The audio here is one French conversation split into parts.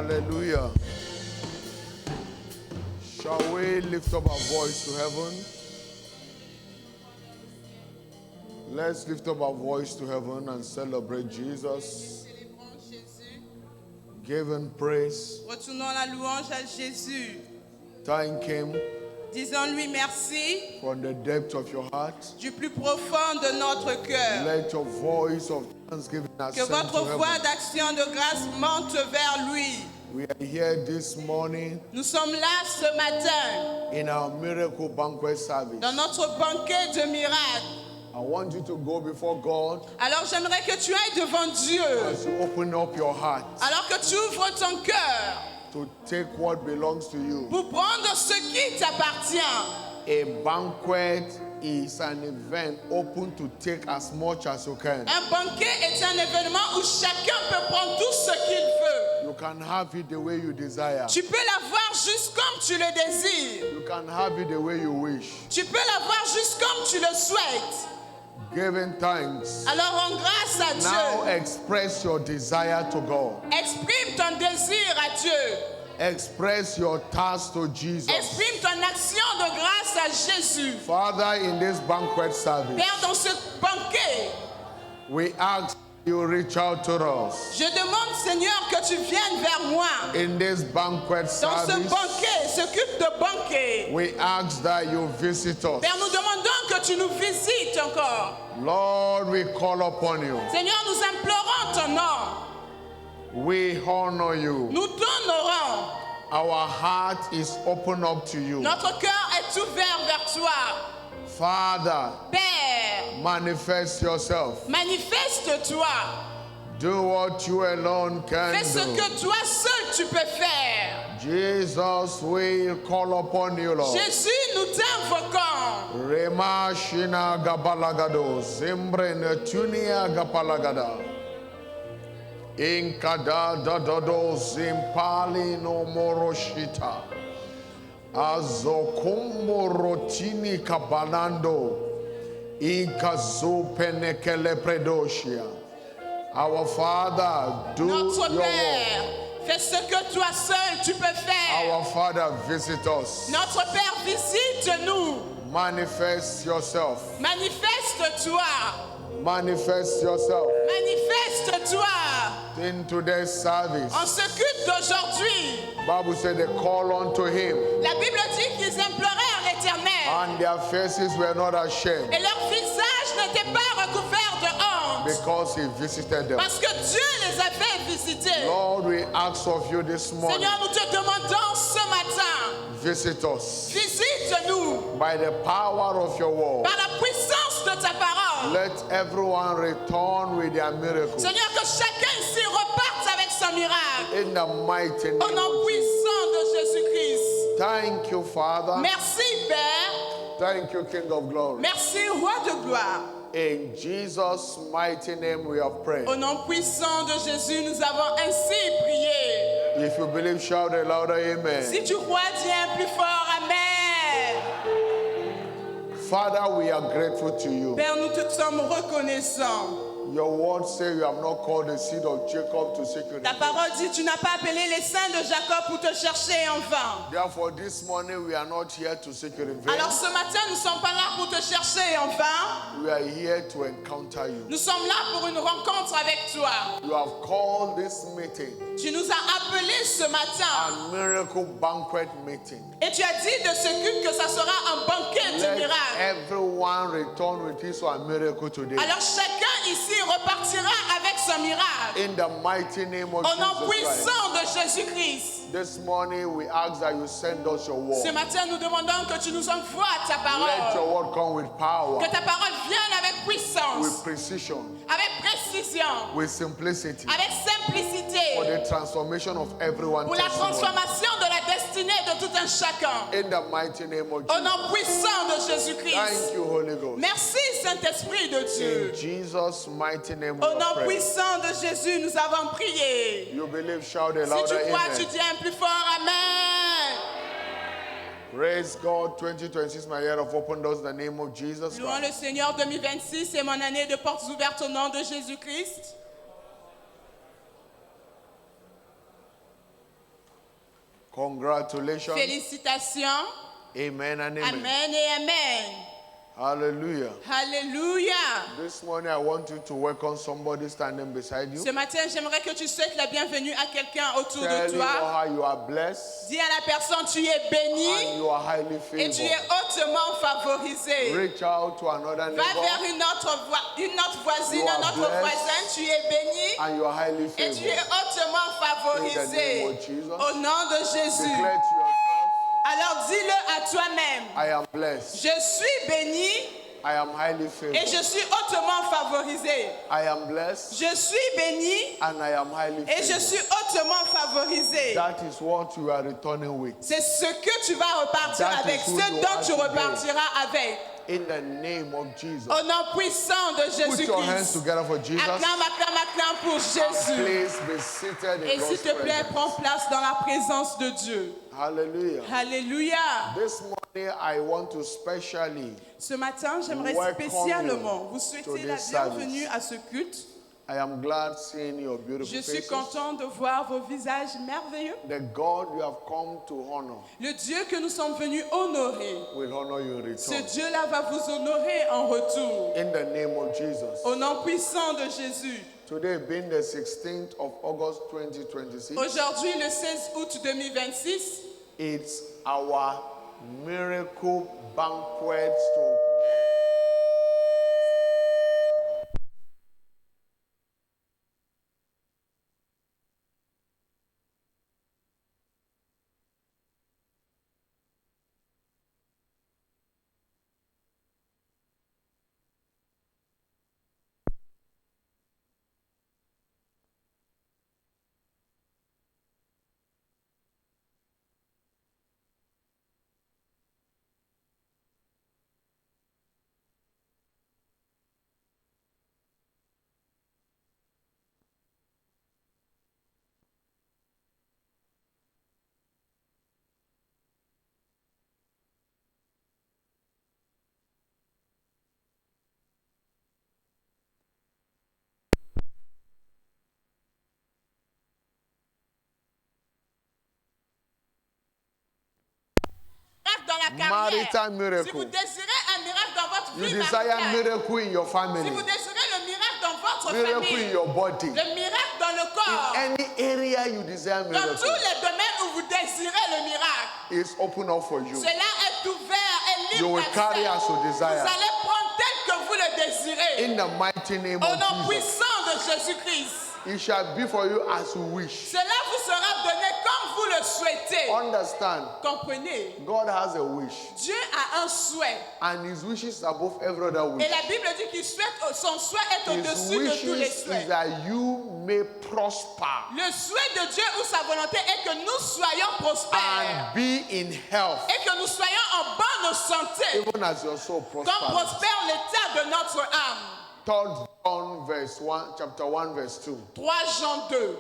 Hallelujah. Shall we lift up our voice to heaven? Let's lift up our voice to heaven and celebrate Jesus. Give him praise. Retournons la louange à Jésus. Thank him Disons-lui merci from the depth of your heart. du plus profond de notre cœur. Let your voice of thanksgiving Que ascend votre to voix heaven. d'action de grâce monte vers lui. We are here this morning Nous sommes là ce matin in our miracle banquet service. dans notre banquet de miracles. I want you to go before God Alors j'aimerais que tu ailles devant Dieu. as you open up your heart Alors que tu ouvres ton cœur to take what belongs to you. pour prendre ce qui t'appartient. A banquet is an event open to take as much as you can. Un banquet est un événement où chacun peut prendre tout ce qu'il veut. You can have it the way you desire. Tu peux l'avoir juste comme tu le désires. You can have it the way you wish. Tu peux l'avoir juste comme tu le souhaites. Giving thanks. Alors rends grâce à Now Dieu. express your desire to God. Exprime ton désir à Dieu. Express your task to Jesus. Exprime ton action de grâce à Jésus. Father, in this banquet service, Père, dans ce banquet, we ask you reach out to us. je demande, Seigneur, que tu viennes vers moi. In this banquet Dans ce service, banquet, ce culte de banquet. we ask that you visit us. Père, nous demandons que tu nous visites encore. Lord, we call upon you. Seigneur, nous implorons ton nom. We honor you. Nous t'honorons. Our heart is open up to you. Notre cœur est ouvert vers toi. Father, Père, manifest yourself. manifeste-toi. Do what you alone can Fais ce do. que toi seul tu peux faire. Jesus, we call upon you, Lord. Jésus, nous t'invoquons. Rema shina gabalagado, zimbre netunia gapalagada. Inkada dododo zimpali no moroshita. Azokumbo rotini kabalando. Ikazu penekele predoshia. Our Father, do Notre your work. Père, fais ce que toi seul tu peux faire. Our Father, visit us. Notre Père, visite-nous. Manifest yourself. Manifeste-toi. Manifest yourself Manifeste-toi. in today's service. En ce culte d'aujourd'hui, Bible said they call unto him, la Bible dit qu'ils implorèrent l'Éternel. and their faces were not ashamed Et leur visage n'était pas recouvert de honte. because he visited them. Parce que Dieu les a fait visiter. Lord, we ask of you this morning, Seigneur, nous te demandons ce matin, visit us visite-nous by the power of your word. par la puissance de ta parole. Let everyone return with their miracle Seigneur, que chacun ici reparte avec son miracle. in the mighty name Au nom of Jesus. puissant de Jésus-Christ. Thank you, Father. Merci, Père. Thank you, King of Glory. Merci, Roi de gloire. In Jesus' mighty name we have prayed. Au nom puissant de Jésus, nous avons ainsi prié. If you believe, shout a louder amen. Si tu crois, dis un plus fort Amen. Father, we are grateful to you. Père, nous te sommes reconnaissants. Your word says you have not called the seed of Jacob to seek you. Ta parole dit, tu n'as pas appelé les saints de Jacob pour te chercher en vain. Therefore, this morning we are not here to seek you in vain. Alors ce matin, nous ne sommes pas là pour te chercher en vain. We are here to encounter you. Nous sommes là pour une rencontre avec toi. You have called this meeting Tu nous as appelés ce matin. a miracle banquet meeting. Et tu as dit de ce culte que ça sera un banquet de Let miracles. everyone return with his or a miracle today. Alors chacun ici repartira avec son miracle. In the mighty name of Au nom Jesus Christ. puissant de Jésus-Christ. This morning we ask that you send us your Ce word. matin, nous demandons que tu nous envoies ta Let parole. your word come with power, Que ta parole vienne avec with puissance, precision, avec précision, with simplicity, avec for simplicité, the transformation of everyone. pour la transformation de la destinée de tout un chacun. In the mighty name of Au Jesus. nom puissant de Thank Jésus-Christ. you, Holy Ghost. Merci Saint-Esprit de Dieu. In Jesus' mighty name we Au nom pray. puissant de Jésus, nous avons prié. You believe, shout a Si louder tu crois, tu amen. dis un plus fort Amen. Praise God. 2026 is my year of open doors in the name of Jesus Louons Christ. le Seigneur, 2026, c'est mon année de portes ouvertes au nom de Jésus-Christ. Congratulations. Félicitations. Amen and amen. Amen et amen. Hallelujah. Alléluia. This morning I want you to welcome somebody standing beside you. Ce matin, j'aimerais que tu souhaites la bienvenue à quelqu'un autour Tell de you toi. how you are blessed Dis à la personne, tu es and béni you are highly et tu es favored. hautement favorisé. Reach out to another Va vers neighbor une autre voisine, You are un autre blessed. voisin, tu es béni and you are highly et tu es favored. hautement favorisé. In the name of Jesus. Au nom de Jésus. Declare to yourself, Alors dis-le à toi-même. I am blessed. Je suis béni I am highly et favored. je suis hautement favorisé. I am blessed Je suis béni and I am highly et je suis favored. hautement favorisé. That is what you are returning with. C'est ce que tu vas repartir That avec, is who ce you dont are tu today. repartiras avec. In the name of Jesus. Au nom puissant de Put your hands Jésus-Christ. together for Jesus. Acclame, acclame, acclame pour Jésus. Please be seated Et in s'il God's te plaît, prends presence. place dans la présence de Dieu. Hallelujah. Alléluia. This morning I want to specially, Ce matin, j'aimerais Welcome spécialement you vous to souhaiter la this bienvenue service. à ce culte. I am glad seeing your beautiful Je suis faces. content de voir vos visages merveilleux. The God you have come to honor Le Dieu que nous sommes venus honorer, will honor you in ce return. Dieu-là va vous honorer en retour. In the name of Jesus. Au nom puissant de Jésus. Today being the 16th of August 2026, Aujourd'hui, le 16 août 2026, it's our miracle banquet stroke. dans la carrière. Marital miracle. Si vous désirez un miracle dans votre You vie desire maritale, miracle in your si family, vous désirez le miracle dans votre miracle in famille, your body. le miracle dans le corps, Any area you desire dans miracle tous les domaines où vous désirez le miracle, is open up for you. cela est ouvert et You libre will carry d'accès. as you Vous desire. allez prendre tel que vous le désirez. In the mighty name Au of nom Jesus. puissant de Jésus-Christ. It shall be for you as you wish. Cela vous sera donné comme vous le souhaitez. Understand, Comprenez, God has a wish, Dieu a un souhait. and His wishes above every other wish. Et la Bible dit qu'il souhaite, son souhait est His au-dessus de tous les wishes souhaits. is that you may prosper Le souhait de Dieu ou sa volonté est que nous soyons prospères and be in health, et que nous soyons en bonne santé, even as your soul comme prospers. prospère l'état de notre âme. 3 John verse 1, chapter 1 verse 2. 3 Jean 2.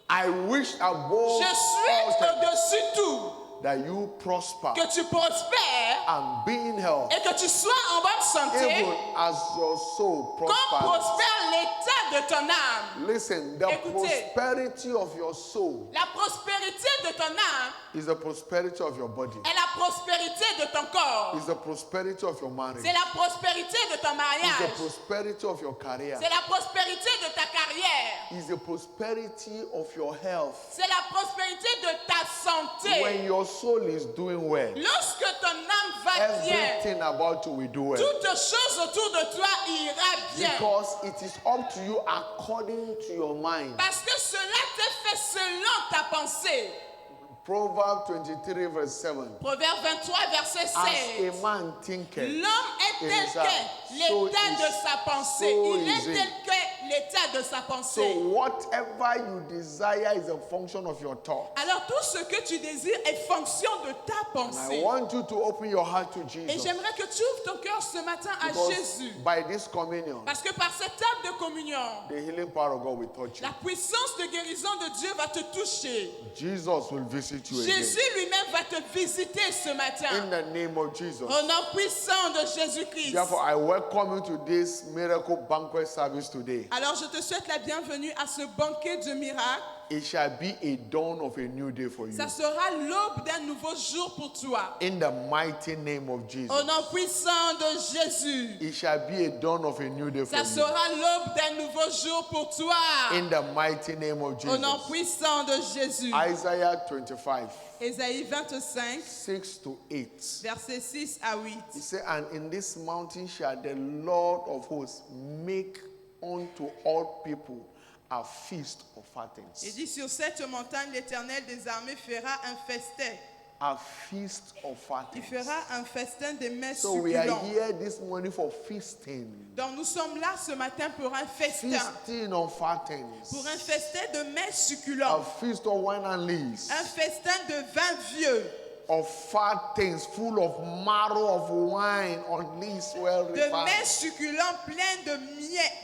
I wish above Je all suis things au-dessus tout that you prosper que tu prospères and be in health, et que tu sois en bonne santé, even as your soul comme prospers. prospère l'état de ton âme. Listen, the Écoutez. prosperity of your soul La prospérité de ton âme is the prosperity of your body, est la prospérité de ton corps. is the prosperity of your marriage, C'est la prospérité de ton is the mariage. prosperity of your career, C'est la prospérité de ta carrière. is the prosperity of your health. C'est la prospérité de ta santé. When your soul is doing well, Lorsque ton âme va bien, everything about you will do well. toute chose autour de toi ira bien. Because it is up to you according to your mind. Parce que cela t'est fait selon ta pensée. Proverbs 23 verse 7. Proverbe 23, verset As a 16. man thinketh, L'homme est tel is que so l'état de is- sa pensée. so Il is est it. tel que l'état de sa So pensée. whatever you desire is a function of your thought. Alors tout ce que tu désires est fonction de ta I pensée. want you to open your heart to Et Jesus. j'aimerais que tu ouvres ton cœur ce matin à Because Jésus. by this communion, Parce que par cette table de communion, the healing power of God will touch you. la puissance de guérison de Dieu va te toucher. Jesus will visit you again. Jésus lui-même va te visiter ce In matin. the name of Jesus. Au nom puissant de Jésus-Christ. Therefore, I welcome you to this miracle banquet service today. Alors je te souhaite la bienvenue à ce banquet de miracles. It shall be a dawn of a new day for you. Ça sera l'aube d'un nouveau jour pour toi. In the mighty name of Jesus. Au nom puissant de Jésus. It shall be a dawn of a new day for Ça you. sera l'aube d'un nouveau jour pour toi. In the mighty name of Au nom Jesus. puissant de Jésus. Isaiah 25, Ésaïe 25, 6 to 8. versets 6 à 8. He said, and in this mountain shall the Lord of hosts make unto all people a feast of Il fattens. dit, sur cette montagne, l'Éternel des armées fera un festin. A feast of Il fattens. fera un festin de mets So we are succulents. here this morning for feasting. Donc nous sommes là ce matin pour un festin. Feasting on fattens. Pour un festin de mets A succulents. feast of wine and lees. Un festin de vin vieux. Of fattens full of marrow of wine on lees well De mets refined. succulents pleins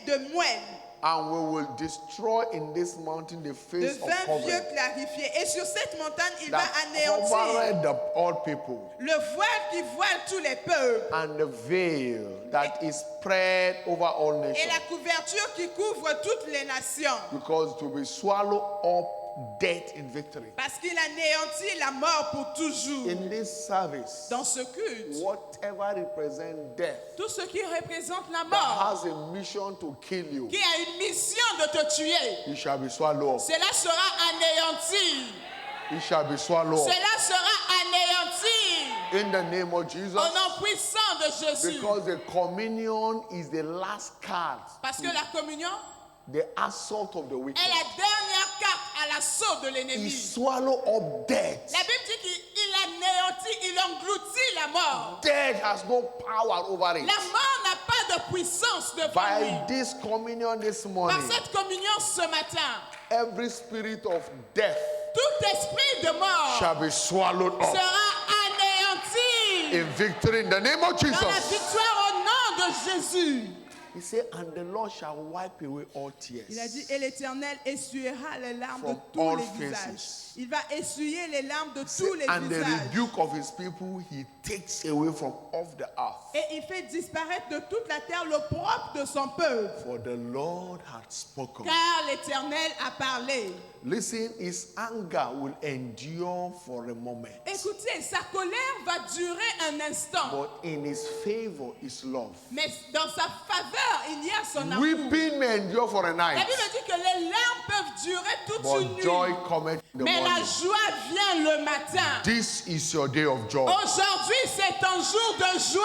de moelle. And we will destroy in this mountain the De face of vin vieux covering clarifié. Et sur cette montagne, il va that anéantir covered all people, le voile qui voile tous les peuples. and the veil that is spread over all Et nations, la couverture qui couvre toutes les nations. because to be swallowed up death in victory. Parce qu'il anéantit la mort pour toujours. In this service, Dans ce culte, whatever represents death, tout ce qui représente la that mort, has a mission to kill you, qui a une mission de te tuer, it shall be swallowed up. cela sera anéanti. It shall be swallowed up. Cela sera anéanti. In the name of Jesus, Au nom puissant de Jésus. because the communion is the last card, Parce que la communion the assault of the wicked. est la dernière carte à l'assaut de He l'ennemi. swallowed up death. La Bible dit qu'il anéantit, il engloutit la mort. Death has no power over it. La mort n'a pas de puissance devant By lui. this communion this Par morning, cette communion ce matin, every spirit of death tout esprit de mort shall be swallowed up sera anéanti in victory in the name of dans la Jesus. victoire au nom de Jésus. He said, and the Lord shall wipe away all tears. Il a dit, et l'Éternel essuiera les larmes de From tous all les faces. visages. Il va essuyer les larmes de Say, tous les and the visages. rebuke of his people he takes away from off the earth. Et il fait disparaître de toute la terre le propre de son peuple. For the Lord had spoken. Car l'Éternel a parlé. Listen, his anger will endure for a moment. Écoutez, sa colère va durer un instant. But in his favor is love. Mais dans sa faveur, il y a son amour. Weeping may endure for a La night, Bible dit que les larmes peuvent durer toute une but joy nuit. cometh in the Mais la morning. joie vient le matin. This is your day of joy. Aujourd'hui, c'est un jour de joie.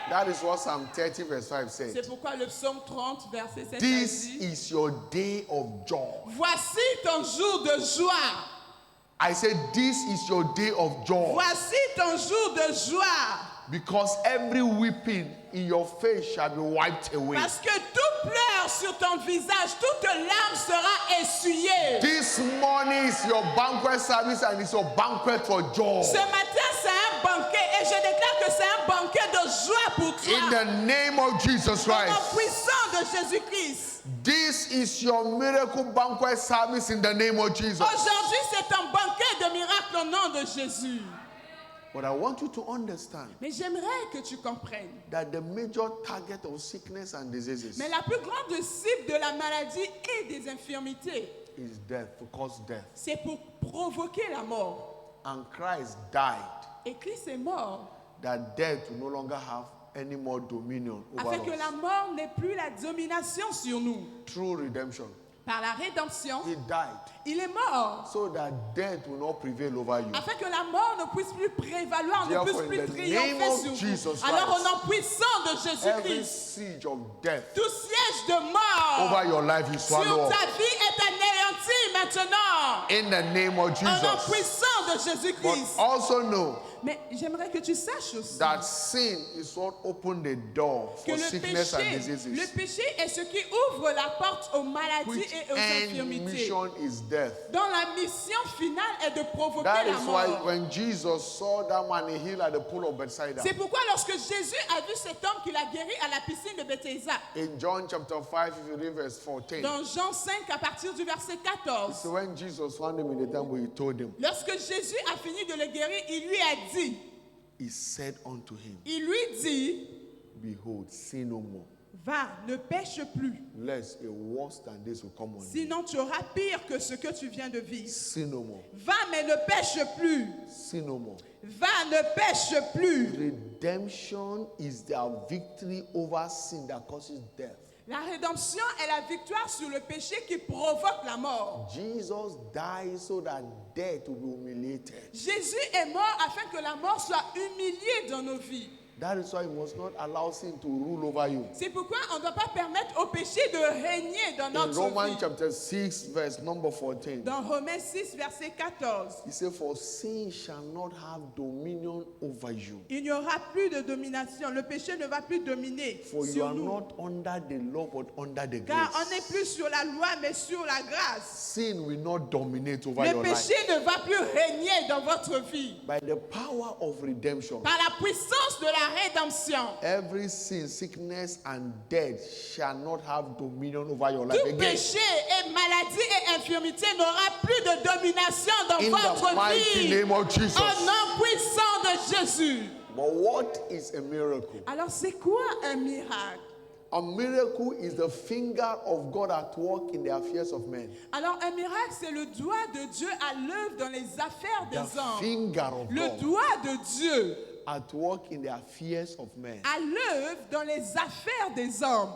That is what Psalm 30 verse 5 C'est said. pourquoi le psaume 30, verset 7 This dit, is your day of joy. voici ton jour de joie. I said, this is your day of joy. Voici ton jour de joie. Because every weeping in your face shall be wiped away. Parce que tout pleur sur ton visage, toute larme sera essuyée. This morning is your banquet service and it's your banquet for joy. Ce matin, c'est un banquet et je déclare que c'est un banquet de joie pour toi. In the name of Jesus Au nom Christ. puissant de Jésus-Christ. This is your miracle banquet service in the name of Jesus. Aujourd'hui, c'est un banquet de miracles au nom de Jésus. But I want you to understand Mais j'aimerais que tu comprennes. that the major target of sickness and diseases Mais la plus grande cible de la maladie et des infirmités, is death, to cause death. c'est pour provoquer la mort. And Christ died Et Christ est mort that death will no longer have any more dominion over afin que la us. mort n'ait plus la domination sur nous. Through redemption, Par la rédemption, he died il est mort so that death will not prevail over you. afin que la mort ne puisse plus prévaloir, ne puisse Therefore, plus in the triompher name of sur Jesus vous. Alors au Christ, nom puissant de Every Jésus-Christ, siege of death tout siège de mort over your life is sur swallowed ta up. vie est anéanti maintenant. In the name of Au nom Jesus. puissant de But Jésus-Christ. also know Mais j'aimerais que tu saches aussi that sin is what opened the door que for sickness and diseases. le péché est ce qui ouvre la porte aux maladies Which et aux end infirmités. mission is death. Dont la mission finale est de provoquer That la is why mort. when Jesus saw that man healed at the pool of Bethsaida, C'est pourquoi lorsque Jésus a vu cet homme qu'il a guéri à la piscine de Bethesda, in John chapter 5, if you read verse 14, dans Jean 5 à partir du verset 14, so when Jesus found him in the temple, he told him, lorsque Jésus a fini de le guérir, il lui a dit, he said unto him, il lui dit, behold, sin no more. Va, ne pêche plus. lest a worse than this will come on you. Sinon, tu auras pire que ce que tu viens de vivre. Sin no more. Va, mais ne pêche plus. Sin no more. Va, ne pêche plus. Redemption is their victory over sin that causes death. La rédemption est la victoire sur le péché qui provoque la mort. Jesus died so that death will be humiliated. Jésus est mort afin que la mort soit humiliée dans nos vies. That is why you must not allow sin to rule over you. C'est pourquoi on ne doit pas permettre au péché de régner dans In notre Romans vie. chapter 6, verse number 14, Dans Romains 6, verset 14, he said, for sin shall not have dominion over you. il n'y aura plus de domination. Le péché ne va plus dominer For you sur are nous. not under the law, but under the Car on n'est grace. plus sur la loi, mais sur la grâce. Sin will not dominate over Le your péché life. ne va plus régner dans votre vie. By the power of redemption, Par la puissance de la rédemption, every sin, sickness, and death shall not have dominion over your life tout again. péché et maladie et infirmité n'aura plus de domination dans In the votre mighty vie. name of Jesus. Au nom puissant de Jésus. But what is a miracle? Alors c'est quoi un miracle? A miracle is the finger of God at work in the affairs of men. Alors un miracle, c'est le doigt de Dieu à l'œuvre dans les affaires The des hommes. finger of Le God doigt de Dieu at work in the affairs of men. à l'œuvre dans les affaires des hommes.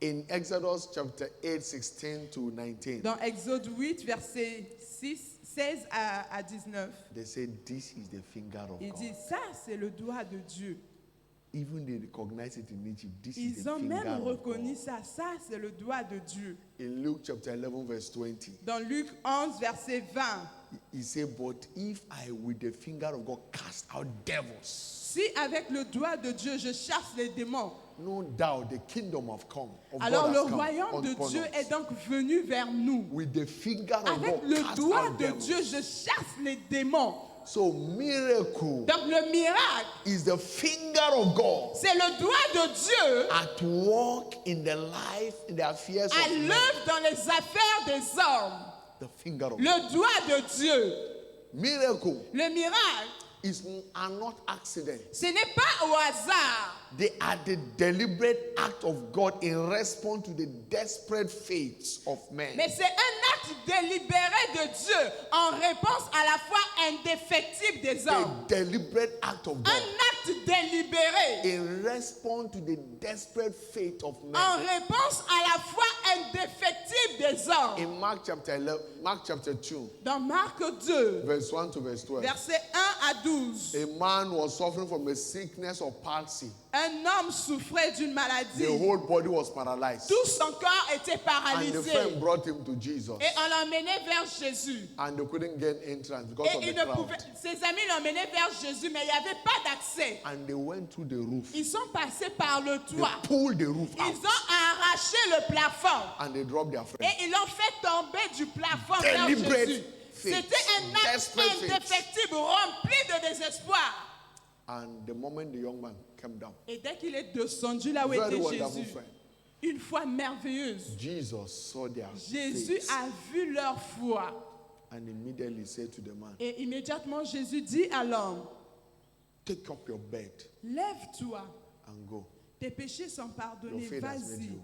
In Exodus chapter 8, 16 to 19, Dans Exode 8, verset 16 à 19, they say this is the finger of il dit, God. ça c'est le doigt de Dieu. Even they recognize it in Egypt. This is Ils the ont finger même of reconnu God. ça c'est le doigt de Dieu. In Luke chapter 11, verse 20, Dans Luc 11, verset 20, he said, but if I with the finger of God cast out devils, si avec le doigt de Dieu je chasse les démons, no doubt the kingdom of alors God le has come royaume de upon Dieu us. est donc venu vers nous. With the finger of Avec God le cast doigt out de devils. Dieu, je chasse les démons. So miracle Donc le miracle, is the finger of God c'est le doigt de Dieu at work in the life, in the affairs à of men. l'œuvre dans les affaires des hommes. The finger of God. Le doigt de Dieu. Miracle Le miracle, are not accidents. ce n'est pas au hasard. They are the deliberate act of God in response to the desperate faiths of men. Mais c'est un acte délibéré de Dieu en réponse à la foi indéfectible des hommes. A deliberate act of Un God acte délibéré in response to the desperate faith of men. en réponse à la foi indéfectible des hommes. In Mark chapter 11, Mark chapter 2, Dans Marc 2, verse 1 to verse 12, versets 1 à 12, a man was suffering from a sickness of palsy. un homme souffrait d'une maladie. The whole body was paralyzed. Tout son corps était And the paralysé. friend brought him to Jesus. Et on l'emmenait vers Jésus. And they couldn't get entrance because Et of the il ne crowd. pouvait, ses amis l'emmenaient vers Jésus, mais il n'y avait pas d'accès. And they went through the roof. Ils sont passés par le They toit. pulled the roof Ils out. ont arraché le plafond. And they dropped their friend. Et ils l'ont fait tomber du plafond vers Deliberate Jésus. faith. C'était un acte Desperate faith. indéfectible, rempli de désespoir. And the moment the young man came down, Et dès qu'il est descendu là où very était wonderful Jésus, friend, une foi merveilleuse, Jesus saw their Jésus faith a vu leur foi. and immediately said to the man, Et immédiatement, Jésus dit à l'homme, take up your bed lève-toi, and go. tes péchés sont pardonnés, Your faith has made vas-y. you.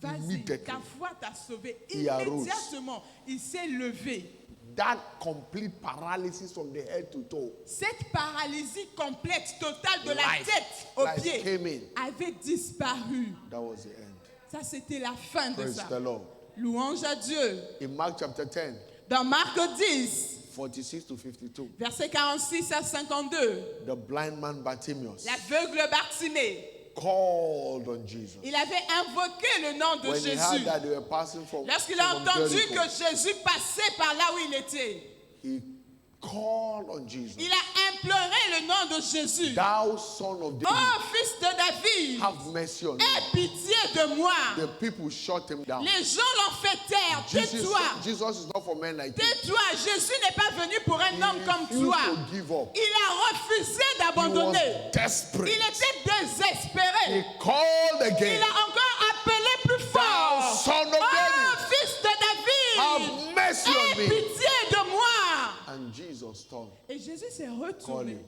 Vas-y, Immediately. ta foi t'a sauvé. He arose. Immédiatement, il s'est levé. That complete paralysis from the head to toe Cette paralysie complète, totale de la Life. tête aux Life pieds came in. avait disparu. That was the end. Ça, c'était la fin de Praise ça. the Lord. Louange à Dieu. In Mark chapter 10, Dans Marc 10, 46 to 52, versets 46 à 52, the blind man Bartimaeus l'aveugle Bartimée, called on Jesus. il avait invoqué le nom de When he heard Jésus. that they were passing from Lorsqu'il a from entendu Jericho, que Jésus passait par là où il était, he called on Jesus. il a imploré le nom de Jésus. Thou son of David, Oh, fils de David, have mercy on me. aie pitié de moi. The people shut him down. Les gens l'ont fait taire. Tais-toi. Jesus is not for men like you. Tais-toi. Jésus n'est pas venu pour un He homme comme refused toi. to give up. Il a refusé He d'abandonner. was desperate. Il était désespéré. He called again. Il a encore appelé plus fort. son of Oh, David, fils de David, have mercy on aie me. pitié de moi. And Jesus turned, Et Jésus s'est called retourné him.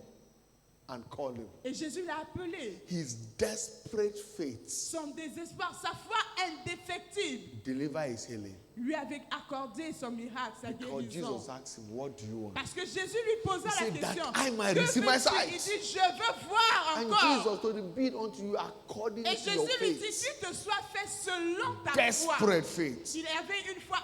and called him. Et Jésus l'a appelé. His desperate faith Son désespoir, sa foi indéfectible, deliver his healing. lui avait accordé son miracle, sa Because guérison. Jesus asked him, what do you want? Parce que Jésus lui posa He la said, question. that I might Que receive my veux-tu? sight. Il dit, je veux voir And encore. Jesus told him, be it unto you according Et to your Jésus lui dit, faith. qu'il te soit fait selon ta foi. Desperate faith. Il avait une foi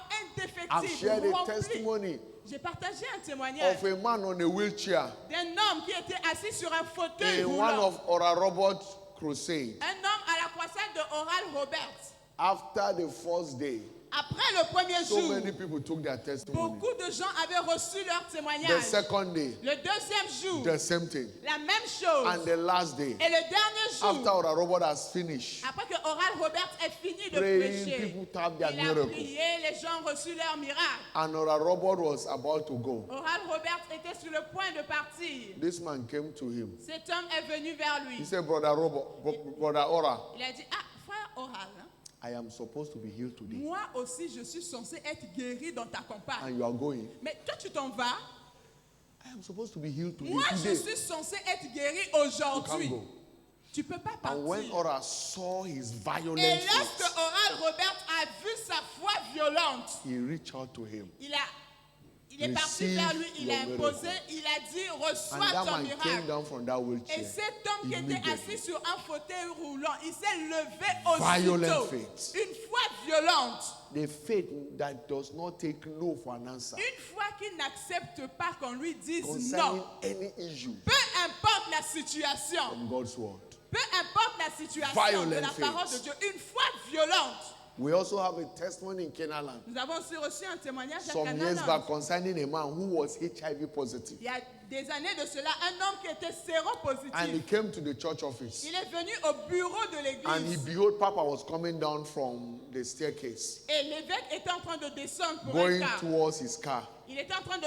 I've shared indéfectible, a remplie. testimony J'ai partagé un témoignage of a man on a wheelchair d'un homme qui était assis sur un fauteuil in one roulant. of Ora Robert crusade. Un homme à la croisade de Oral Roberts. After the first day, Après le premier so jour, many people took their testimony. beaucoup de gens avaient reçu leur The témoignage. second day, Le deuxième jour, the same thing. la même chose. And the last day, Et le dernier jour, after Ora Robert has finished après que Oral Roberts ait fini de praying, prêcher, people tapped their il a miracle. prié, les gens ont reçu leur miracle. And Ora Robert was about to go. Oral Roberts était sur le point de partir. This man came to him. Cet homme est venu vers lui. He said, Brother Robert, Brother Ora, Il a dit, ah, frère Oral, hein, I am supposed to be healed today. moi aussi je suis censé être guéri dans ta campagne. And you are going. Mais toi tu t'en vas. I am supposed to be healed today. Moi je Today. suis censé être guéri You can't aujourd'hui. go. Tu peux pas And when partir. Ora saw his violent Et lorsque faith, Oral Roberts a vu sa foi violente, he reached out to him. il est parti Receive vers lui, il a your imposé, miracle. il a dit, And reçois that ton man came miracle. down from that Et wheelchair. cet homme qui était Immediately. assis sur un fauteuil roulant, il s'est levé Violent aussitôt. faith. Une foi violente. The faith that does not take no for an answer Une foi qui n'accepte pas qu'on lui dise concerning non. any issue Peu importe la situation. from God's word. Peu importe la situation Violent de la faith. parole de Dieu. Une foi violente. We also have a testimony in Kenaland Nous avons aussi reçu un témoignage à some years Canaan. back concerning a man who was HIV positive. Il y a des années de cela, un homme qui était And he séropositif. came to the church office. Il est venu au bureau de And he l'église. behold, Papa was coming down from the staircase, Et l'évêque était en train de descendre pour un going car. towards his car. Il était en train de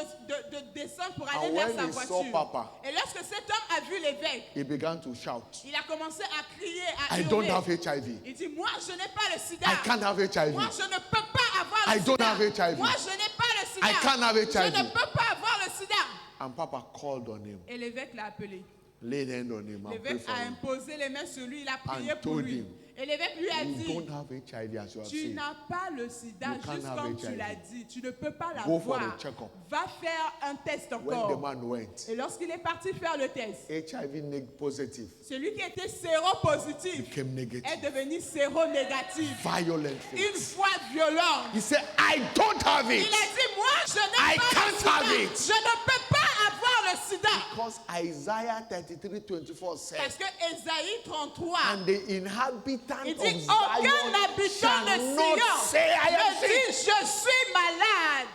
descendre pour aller And vers when sa he saw voiture. Papa, Et lorsque cet homme a vu l'évêque, he began to shout, il a commencé à crier, à I don't hurler. have HIV. Il dit, moi je n'ai pas le sida. I can't have HIV. Moi je ne peux pas avoir le I don't sida. have HIV. Moi je n'ai pas le sida. I can't have Je HIV. ne peux pas avoir le sida. And Papa called on him, Et l'évêque l'a appelé. laid hand on him, and prayed L'évêque for a him. imposé les mains sur lui, il a prié And pour told lui. him, Et l'évêque lui a You dit, don't have HIV as you have tu said. n'as pas le sida, You can't juste have comme tu HIV. l'as dit. Tu ne peux pas Go for l'avoir. a check-up. Va faire un test When the encore. man went, Et lorsqu'il est parti faire le test, HIV positive celui qui était séropositif became est negative. devenu séronégatif. Violent Une faith. foi violente. He said, I don't have Il a it. dit, moi je I n'ai pas le can't sida. have it. Je ne peux pas avoir le sida. Because Isaiah 33:24 says, Parce que Ésaïe 33, and the inhabitant il of dit, aucun Zion habitant shall de not Sion say, I am ne sick. dit, je suis malade.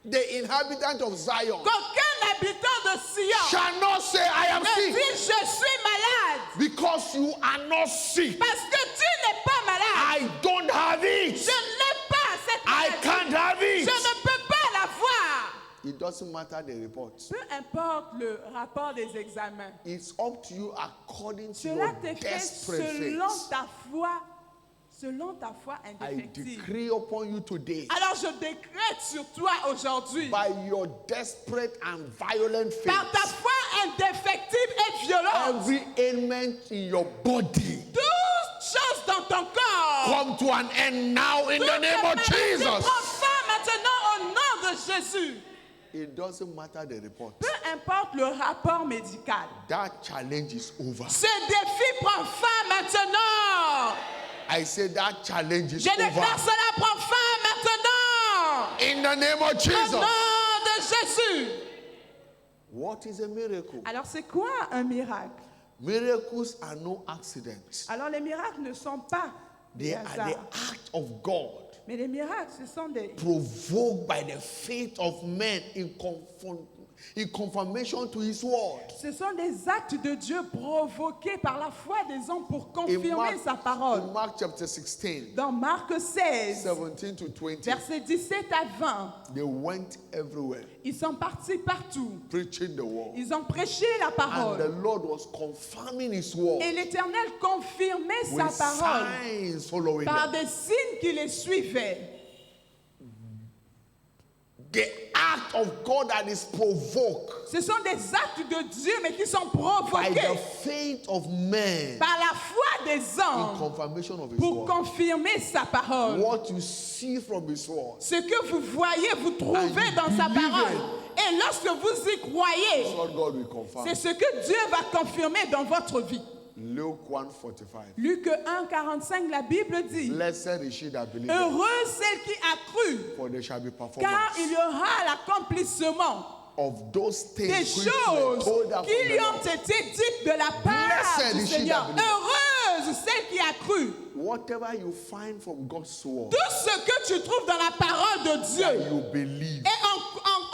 The inhabitant of Zion Qu'aucun habitant de Sion shall not say, I am ne sick. dit, je suis malade. Because you are not sick. Parce que tu n'es pas malade. I don't have it. Je n'ai pas cette I maladie. can't have Je it. ne peux pas l'avoir. It doesn't matter the report. Peu importe le rapport des examens. It's up to you according to Cela your t'est fait desperate selon faith. ta foi I indéfectible. decree upon you today, Alors je décrète sur toi aujourd'hui, by your desperate and violent par ta faith, foi indéfectible et violente, every ailment in your body toute chose dans ton corps, come to an end now in the toute name of maladie Jesus. prend fin maintenant au nom de Jésus. It doesn't matter the report. Peu importe le rapport médical. That challenge is over. Ce défi prend fin maintenant. I say that challenge is Je déclare over. cela prend fin maintenant. In the name of Au Jesus. nom de Jésus. What is a miracle? Alors c'est quoi un miracle? Miracles are no accidents. Alors les miracles ne sont pas They des are the hasards. act of God, Mais les miracles, ce sont des... provoked by the faith of men in confirmation to his word. Ce sont des actes de Dieu provoqués par la foi des hommes pour In confirmer sa parole. Mark chapter 16, Dans Marc 16, 17 to 20, versets 17 à 20, they went everywhere ils sont partis partout. preaching the word. Ils ont prêché la And the parole. Lord was confirming his word Et l'Éternel confirmait sa with parole signs following par them. des signes qui les suivaient. the act of God that is provoked Ce sont des actes de Dieu, mais qui sont by provoqués the faith of men par la foi des in hommes confirmation of His pour word. confirmer sa parole. What you see from His word, Ce que vous voyez, vous trouvez And dans sa believe parole. it. Et lorsque vous y croyez, that's what God will confirm. c'est ce que Dieu va confirmer dans votre vie. Luke 1:45. Luc 1, 45, la Bible dit, Blessed is she that believeth, heureuse celle qui a cru, for there shall be car performance il y aura l'accomplissement of those des things which were choses told her from qui the lui Lord. ont été dites de la part Blessed du is she Seigneur. that believeth. Heureuse celle qui a cru. Whatever you find from God's word Tout ce que tu trouves dans la parole de that Dieu you believe et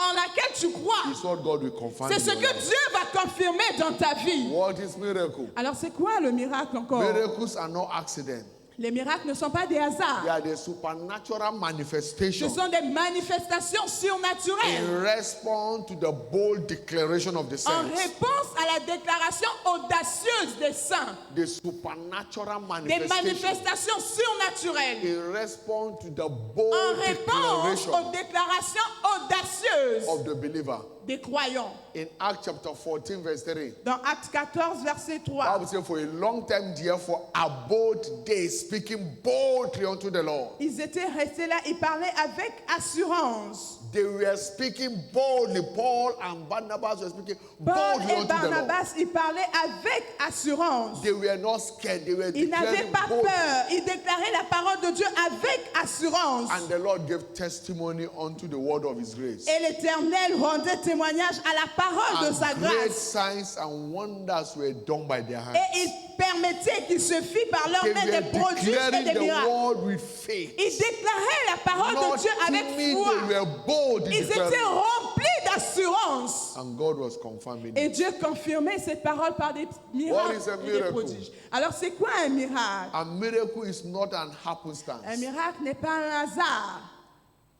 en laquelle tu crois, is what God will confirm. c'est in ce your que life. Dieu va confirmer dans ta vie. What is miracle? Alors c'est quoi le miracle encore? Miracles are not accident. Les miracles ne sont pas des hasards. They are the supernatural Ce manifestation sont des manifestations surnaturelles in response to the bold declaration of the en saints. réponse à la déclaration audacieuse des saints. The supernatural Des manifestation manifestations surnaturelles in response to the en bold réponse declaration aux déclarations audacieuses of the believer. des croyants. In Acts chapter 14, verse 3, Dans Acte 14, verset 3. Bible says, for a long time, therefore, abode they, speaking boldly unto the Lord. Ils étaient restés là, ils parlaient avec assurance. They were speaking boldly. Paul and Barnabas were speaking Paul boldly et unto the Lord. Barnabas, ils parlaient avec assurance. They were not scared. They were Ils n'avaient declaring pas boldly. peur. Ils déclaraient la parole de Dieu avec assurance. And the Lord gave testimony unto the word of His grace. Et l'Éternel rendait témoignage à la parole de sa And great grâce. signs and wonders were done by their hands. Et il permettait qu'il se fît par leurs They mains were des prodiges et declaring des the miracles. word with faith. Ils déclaraient la parole de Not Dieu avec timid, foi. they were bold in Ils declaring. étaient remplis d'assurance. And God was confirming it. Et Dieu confirmait cette parole par des miracles What is a et des miracle? prodiges. Alors c'est quoi un miracle? A miracle is not an Un happenstance. miracle n'est pas un hasard.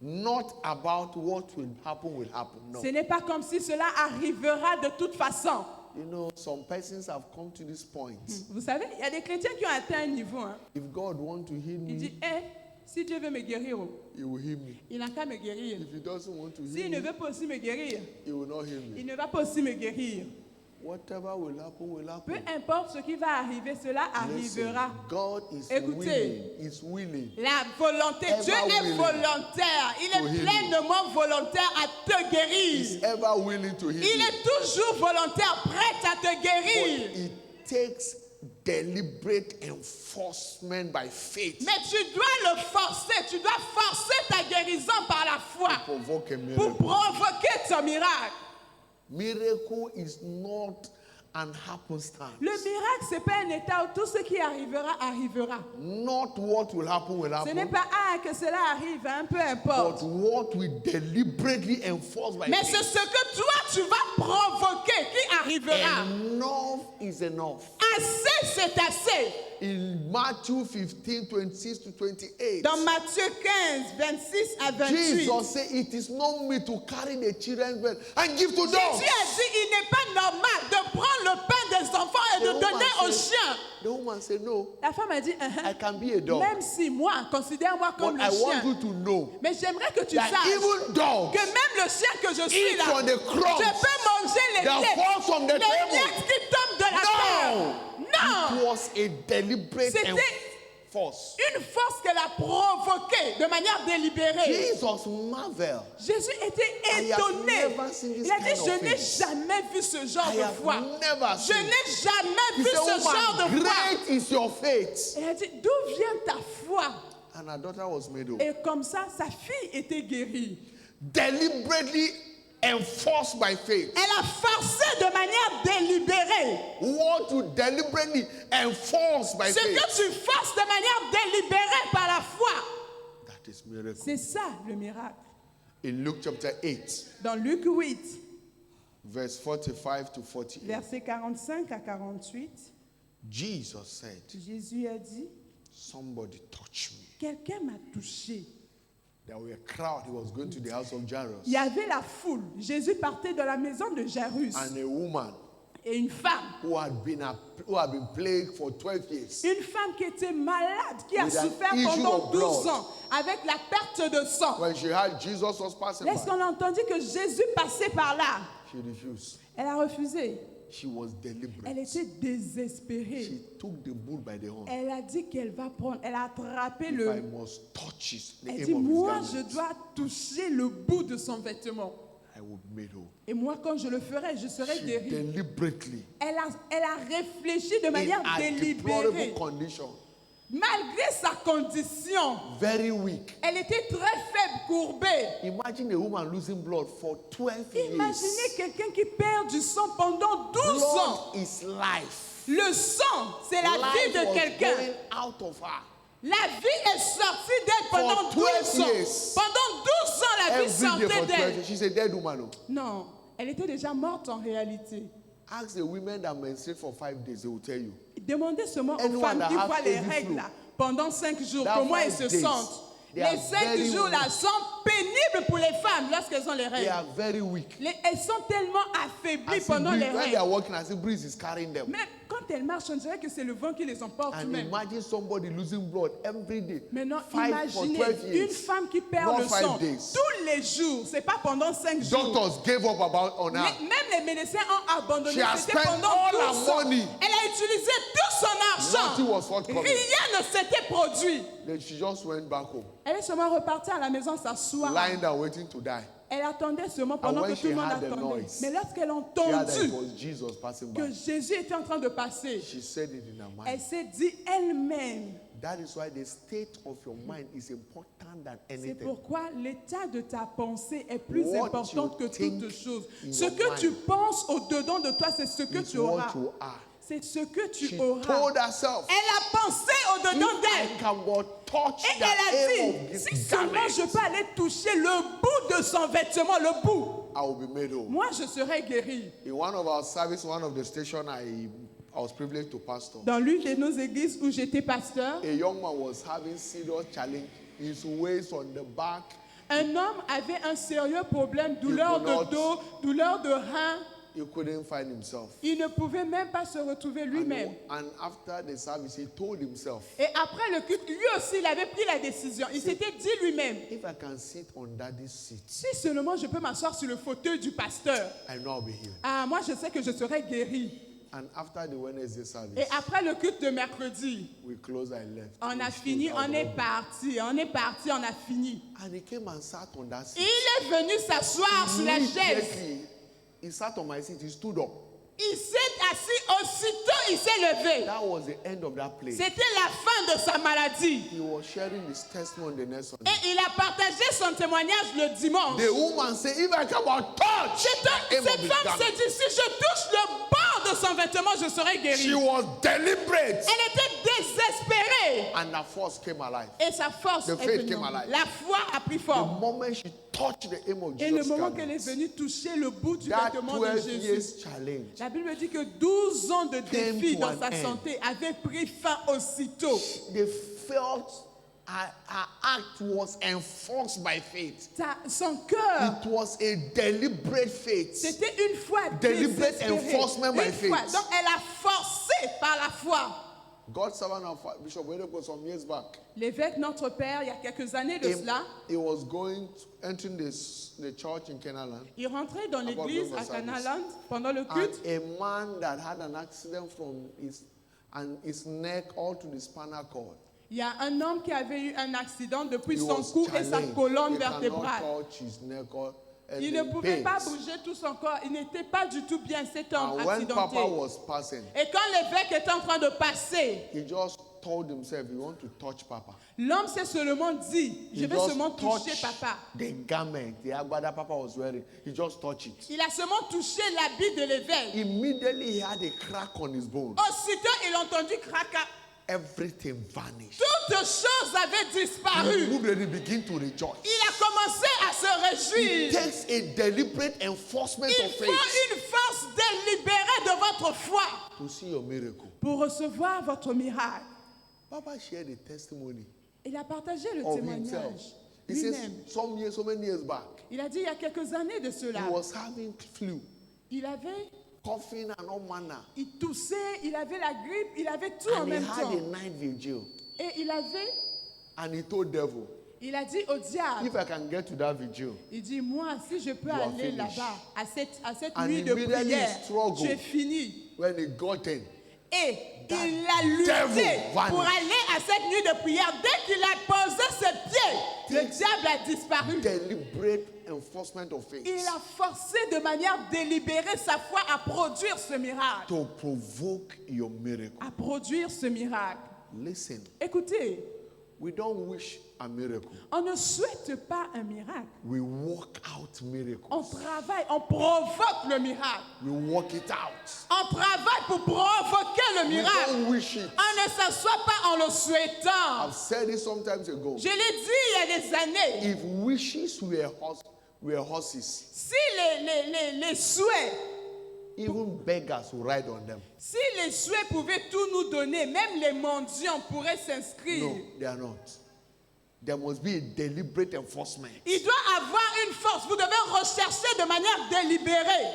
Not about what will happen. No. Ce n'est pas comme si cela arrivera de toute façon. You know, some persons have come to this point. Vous savez, il y a des chrétiens qui ont atteint un niveau. Hein. If God wants to heal Il dit, me, si Dieu veut me guérir, He will heal me. il n'a qu'à me guérir. If He doesn't want to S'il heal ne me, veut pas aussi me guérir, He will not heal me. il ne va pas aussi me guérir. Whatever will happen, will Peu happen. importe ce qui va arriver, cela Listen, arrivera. God is Écoutez. willing. He's willing. La volonté, Ever Dieu est willing volontaire. Il to est heal pleinement volontaire à te He's guérir. ever willing to heal Il you. est toujours volontaire, prêt à te But guérir. it takes deliberate enforcement by faith Mais tu dois le forcer, tu dois forcer ta guérison par la foi to provoke a pour miracle. provoquer ton miracle. Miracle is not an happenstance. Le miracle, ce n'est pas un état où tout ce qui arrivera, arrivera. Not what will happen, Ce n'est happen. pas que cela arrive, hein, peu But importe. what we deliberately enforce by Mais c'est faith. ce que toi, tu vas provoquer qui arrivera. Enough is enough. Assez, c'est assez. In Matthew 15, 26 to 28, Dans Matthieu 15, 26 à 28, Jesus said, it is not me to carry the children's bread and give to Jésus dogs. a dit, il n'est pas normal de prendre le pain des enfants et de The woman donner aux said- chiens. The woman said, no, La femme a dit, I can be a dog. même si moi, considère-moi comme But le I want chien. you to know Mais j'aimerais que tu that saches even dogs que même le chien que je suis eat là, from the je crumbs peux manger les that miettes. fall from the Les table. miettes qui tombent de la terre. It Non. was a deliberate C'était force. une force qu'elle a provoquée de manière délibérée. Jesus marveled. Jésus était I have étonné. never seen this Il a dit, kind of je n'ai faith. jamais vu ce genre I de have foi. never Je seen. n'ai jamais He vu said, ce genre woman, de foi. great is your faith. Elle a dit, d'où vient ta foi? And her daughter was made whole. Et comme ça, sa fille était guérie. Deliberately enforced by faith. Elle a forcé de manière délibérée. What to deliberately enforce by Ce faith. que tu forces de manière délibérée par la foi. That is miracle. C'est ça le miracle. In Luke chapter 8, Dans Luc 8, verse 45 to 48, versets 45 à 48, Jesus said, Jésus a dit, somebody touched me. quelqu'un m'a touché. There were a crowd. He was going to the house of Jairus. Il y avait la foule. Jésus partait de la maison de Jairus. And a woman Et une femme, who had been plagued for 12 years. une femme qui était malade, qui a With an souffert issue pendant of 12 blood. ans avec la perte de sang. When she heard Jesus was passing by, Lorsqu'on a entendu que Jésus passait par là, she refused. elle a refusé. She was deliberate. Elle était désespérée. She took the bull by the horn. Elle a dit qu'elle va prendre, elle a attrapé If I le... must touch the Elle hem dit, of his moi, garment, je dois toucher le bout de son vêtement. I will be made whole. Et moi, quand je le ferai, je serai She guérie. deliberately, Elle a réfléchi de in manière a délibérée. deplorable condition, Malgré sa condition, very weak. elle était très faible, courbée. Imagine a woman losing blood for 12 Imaginez years. quelqu'un qui perd du sang pendant 12 ans. Blood is life. Le sang, c'est la vie Life de was quelqu'un. going out of her. La vie est sortie d'elle pendant For 12 12 ans. years. Pendant 12 ans, la vie Every day sortait for 12 d'elle. years. She's a dead woman. Oh. Non, elle était déjà morte en réalité. Ask the women that menstruate for 5 days, they will tell you. Demandez seulement aux Anyone femmes that qui have voient les heavy règles flow, là, pendant 5 jours, that comment elles 5 se days, sentent. they Les are 5 very jours là weak. sont pénibles pour les femmes lorsqu'elles ont les They règles. are very weak. Elles sont tellement affaiblies As if pendant les when they règles. are walking, as if breeze is carrying them. Mais quand elles marchent, on dirait que c'est le vent qui les emporte And même. imagine somebody losing blood every day. Maintenant, 5 for 12 imaginez une years. femme qui perd Not le 5 sang days. tous les jours. C'est pas pendant 5 jours. Doctors gave up on her. Même les médecins ont abandonné. She has C'était spent pendant all 12 her ans. money. Elle a utilisé tout son Nothing argent. was forthcoming. Rien ne s'était produit. Then she just went back home, Elle est seulement repartie à la maison s'asseoir. lying down, waiting to die. Elle attendait seulement pendant when que tout le she monde heard the attendait. noise, Mais lorsqu'elle a She heard that it entendu was Jesus passing que by. Jésus était en train de passer, She said it in her elle mind. s'est dit elle-même. That is why the state of your mind is important than C'est anything. pourquoi l'état de ta pensée est plus What important you que think toute chose. in Ce your que tu mind penses au-dedans de toi, c'est ce que It's tu what auras. you are. C'est ce que tu She auras. told herself, Elle a pensé au-dedans if I d'elle. can but touch Et the elle a hem dit, of this si seulement garment, je peux aller toucher le bout de son vêtement, le bout, I will be made whole. moi je serai guérie. In one of our service, one of the station, I was privileged to pastor. Dans l'une de nos églises où j'étais pasteur, A young man was having serious challenge. His waist on the back. un homme avait un sérieux problème, douleur could not- de dos, douleur de rein. He couldn't find himself. Il ne pouvait même pas se retrouver lui-même. And after the service, he told himself, Et après le culte, lui aussi, il avait pris la décision. Il s'était dit lui-même, if I can sit on daddy's seat, si seulement je peux m'asseoir sur le fauteuil du pasteur, I know I'll be healed. ah, moi je sais que je serai guéri. And after the Wednesday service, Et après le culte de mercredi, we closed, I left. on a We fini, closed on out est the- parti, on a fini. And he came and sat on that seat. Il est venu s'asseoir sur la chaise. Immediately, he sat on my seat. He stood up. Il s'est assis, aussitôt il s'est levé. That was the end of that play. C'était la fin de sa maladie. He was sharing his testimony the next Sunday. Et il a partagé son témoignage le dimanche. The woman said, if I come and touch the hem of Cette his femme garment. s'est dit, si je touche le bord de son vêtement, je serai She guérie. was deliberate. Elle était désespérée. And the force came alive. Et sa force The est faith venue. came alive. La foi a pris The forme. moment she touched the hem of Et le Jesus' moment qu'elle est garment, venue toucher le bout du that vêtement de 12 Jésus, years challenge, la Bible dit que 12 ans de Came défi to dans an sa end. santé avaient pris fin aussitôt. they felt her act was enforced by faith. Son cœur, It was a deliberate faith. c'était une foi Deliberate désespérée. enforcement by Une foi. faith. Donc elle a forcé par la foi. God's servant of Bishop Wedeko some years back. L'évêque, notre père, il y a quelques années de cela, He was entering the church in Canaanland, il rentrait dans l'église à Service. Canaanland pendant le and culte. a man that had an accident from his neck all to the spinal cord. Il y a un homme qui avait eu un accident depuis He son was cou et sa challenged. colonne He cannot vertébrale. touch his neck or Il ne pouvait pas pains. bouger tout son corps. Il n'était pas du tout bien, cet homme And when Papa accidenté. was passing, Et quand l'évêque était en train de passer, he just told himself he want to touch Papa. l'homme s'est seulement dit, je He vais just seulement toucher touched papa. the garment, the agbada Papa was wearing. He just touched it. Il a seulement touché l'habit de l'évêque. Immediately he had a crack on his bone. Aussitôt, il a entendu craquer. Everything vanished. Toutes choses avaient He disparu. immediately began to rejoice. Il a commencé à se It réjouir. takes a deliberate enforcement Il of faut faith une force délibérée de votre foi to see your miracle. pour recevoir votre miracle. Papa shared a testimony Il a partagé le of himself. témoignage He says lui-même. so many years back, Il a dit il y a quelques années de cela, he was having flu. il avait coughing and all manner. Il toussait, il avait la grippe, il avait tout en And he même had a temps. night vigil. Et And he told devil, il a dit au diable, if I can get to that vigil, il dit, moi, si je peux You are aller finished. là-bas, à cette And nuit de immediately prière, he struggled. tu es fini. when he got in, Et That il a lutté devil vanished. pour aller à cette nuit de prière. Dès qu'il a posé ses pieds, le diable a disparu. deliberate enforcement of faith Il a forcé de manière délibérée sa foi à produire ce miracle. to provoke your miracle. À produire ce miracle. Listen, Écoutez, we don't wish a miracle. on ne souhaite pas un miracle. We work out miracles. On travaille, on provoque le miracle. We work it out. On travaille pour provoquer le We miracle. don't wish it. On ne s'assoit pas en le souhaitant. I've said it sometimes ago. Je l'ai dit il y a des années. If wishes were horses, Si les souhaits, even beggars will ride on them. si les souhaits pouvaient tout nous donner, même les mendiants pourraient s'inscrire. No, they are not. There must be a deliberate enforcement. Il doit avoir une force. Vous devez rechercher de manière délibérée.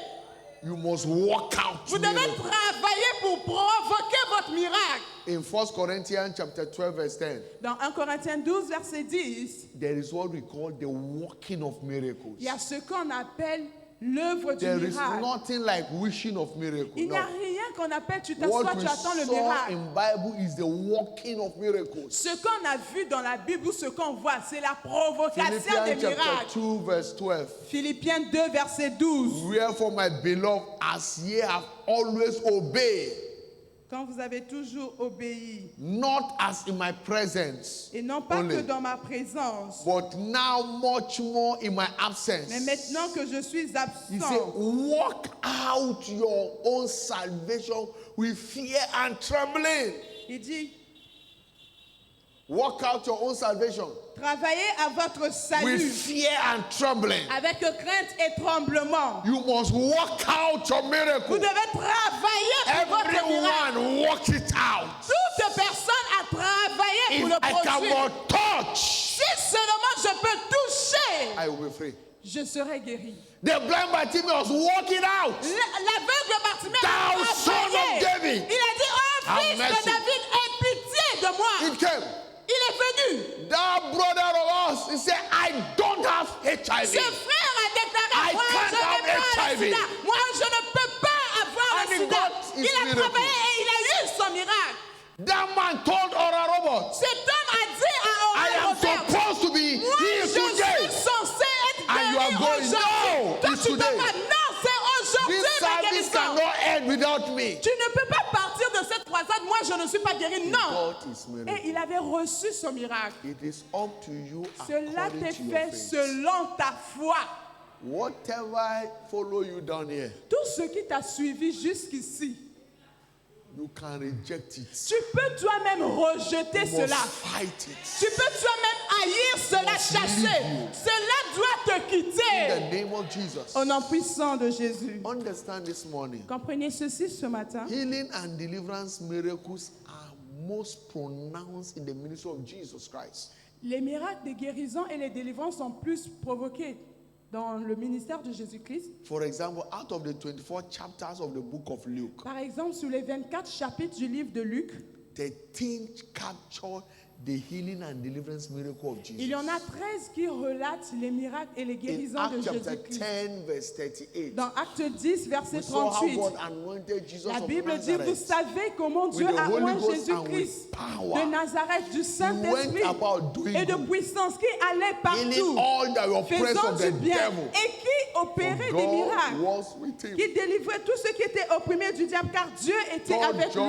You must work out Vous devez miracles. travailler pour provoquer votre miracle. In 1 Corinthians chapter 12 verse 10, Dans 1 Corinthiens 12, verset 10, there is what we call the working of miracles. il y a ce qu'on appelle l'œuvre du There is miracle. nothing like wishing of miracles. Il n'y a No. rien qu'on appelle tu t'assois, What we tu attends le saw miracle. in Bible is the working of miracles. Ce qu'on a vu dans la Bible ou ce qu'on voit, c'est la provocation des Philippians chapter miracles. 2 verse 12. Philippiens 2, verset 12. Wherefore, my beloved, as ye have always obeyed, Quand vous avez toujours obéi, not as in my presence, et non pas only, que dans ma présence, but now much more in my absence. mais maintenant que je suis He said, absent, work out your own salvation with fear and trembling. il dit, Work out your own salvation travaillez à votre with salut fear and trembling. avec crainte et tremblement. You must work out your Vous miracle. devez travailler pour votre miracle. Everyone work it out. Toute personne a travaillé pour If le I can produire. but touch, Si seulement je peux toucher, I will be free. je serai guéri. The blind Bartimaeus work it out. L'aveugle Bartimée a Thou son of travaillé. David. Il a dit, oh Have fils de mercy. David, aie pitié de moi. It came. Il est venu. That brother of ours, he said, I don't have Ce HIV. frère a déclaré, I moi can't je n'ai have pas le HIV. sida. Moi je ne peux pas avoir And le he sida. got his Il a miracle. travaillé et il a eu son miracle. That man told Ora Robert, Cet homme a dit à I Oral am Robert, supposed to be moi here je today. suis censé être And you are guéri going, aujourd'hui. no, Toi it's tu today. peux pas. Non, c'est aujourd'hui This ma service guérison. cannot end without me. Tu ne peux pas partir de cette croisade. Moi je ne suis pas guéri. Non. God is miracle. Et il avait reçu son miracle. It is up to you Cela according t'est to your fait faith. selon ta foi. Whatever follow you down here, Tout ce qui t'a suivi jusqu'ici, you can reject it. tu peux toi-même rejeter You cela. must fight it. Tu peux toi-même haïr cela, Must chasser. leave you. Cela doit te In quitter. the name of Jesus. Au nom puissant de Jésus. Understand this morning. Comprenez ceci ce matin. Healing and deliverance miracles are most pronounced in the ministry of Jesus Christ. Les miracles de guérison et les délivrances sont plus provoqués dans le ministère de Jésus-Christ. For example, out of the 24 chapters of the book of Luke, Par exemple, sur les 24 chapitres du livre de Luc, 13 capture the healing and deliverance miracle of Jesus. il y en a 13 qui relatent les miracles et les In guérisons de Acts chapter Jésus-Christ. 10, verse 38, Dans Acte 10, verset we saw how 38, God anointed Jesus la of Bible dit, vous Nazareth. savez comment Dieu With the a Holy oint Ghost and Jésus-Christ with power. de Nazareth, du He Saint-Esprit went about doing et de good, puissance, qui allait healing partout, all that were oppressed faisant of du the bien devil. et qui opérait For des God miracles, was with him. qui délivrait tous ceux qui étaient opprimés du diable, car Dieu était avec lui.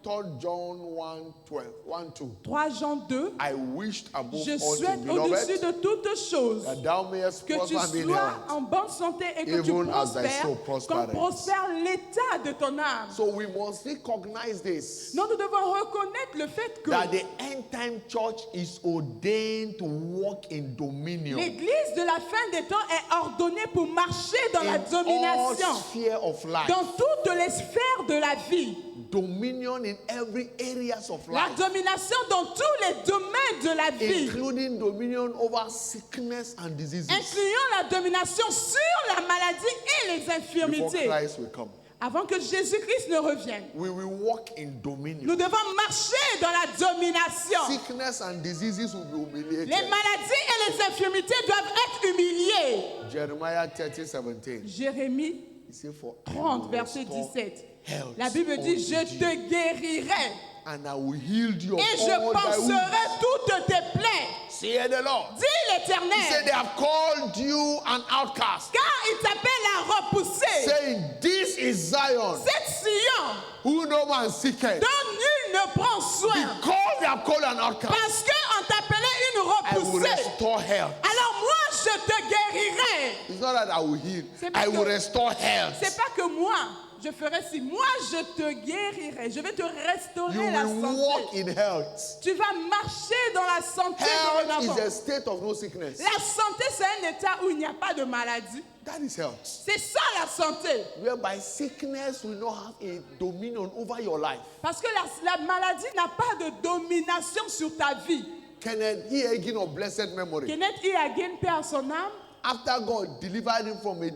3 John 1:2. 3 Jean 2, I wished above je all souhaite things, au-dessus beloved, de toutes choses that thou mayest que tu prosper and be in sois health, en bonne santé et que tu even as thy prospères, soul comme prospereth. prospère l'état de ton âme. So we must recognize this, Donc nous devons reconnaître le fait que that the end time church is ordained to walk in dominion l'Église de la fin des temps est ordonnée pour marcher dans la in all domination, sphere of life. dans toutes les sphères de la vie. Dominion in every areas of La life, domination dans tous les domaines de la vie, including dominion over sickness and diseases, incluant la domination sur la maladie et les before infirmités, Christ will come. Avant que Jésus-Christ ne revienne, we will walk in dominion. nous devons marcher dans la domination. Sickness and diseases will be humiliated. Les maladies et les infirmités doivent être humiliées. Jeremiah 30:17. Jérémie He said, for I 30, will verset restore 17. health La Bible dit, unto je thee, te guérirai and I will heal you of et je all thy panserai wounds. toutes tes plaies. Say the Lord. Dis He said, l'Éternel, they have called you an outcast, car il t'appelle à repousser saying, this is Zion, cette Sion who no man seeketh. dont nul ne prend soin. Because they have called an outcast, Parce qu'on t'appelait une I will repoussée. restore health. Alors moi, je te guérirai. It's not that I will heal. C'est pas I will que- restore health. C'est pas que moi, je ferai si. Moi, je te guérirai. Je vais te You restaurer la will walk santé. in health. Tu vas marcher dans la santé Health dorénavant. is a state of no sickness. La santé, c'est un état où il n'y a pas de maladie. That is health. C'est ça la santé. Whereby sickness will not have a dominion over your life. Parce que la maladie n'a pas de domination sur ta vie. Kenneth E. Hagin of blessed memory, Kenneth E. Hagin, paix à son âme, after God delivered him from a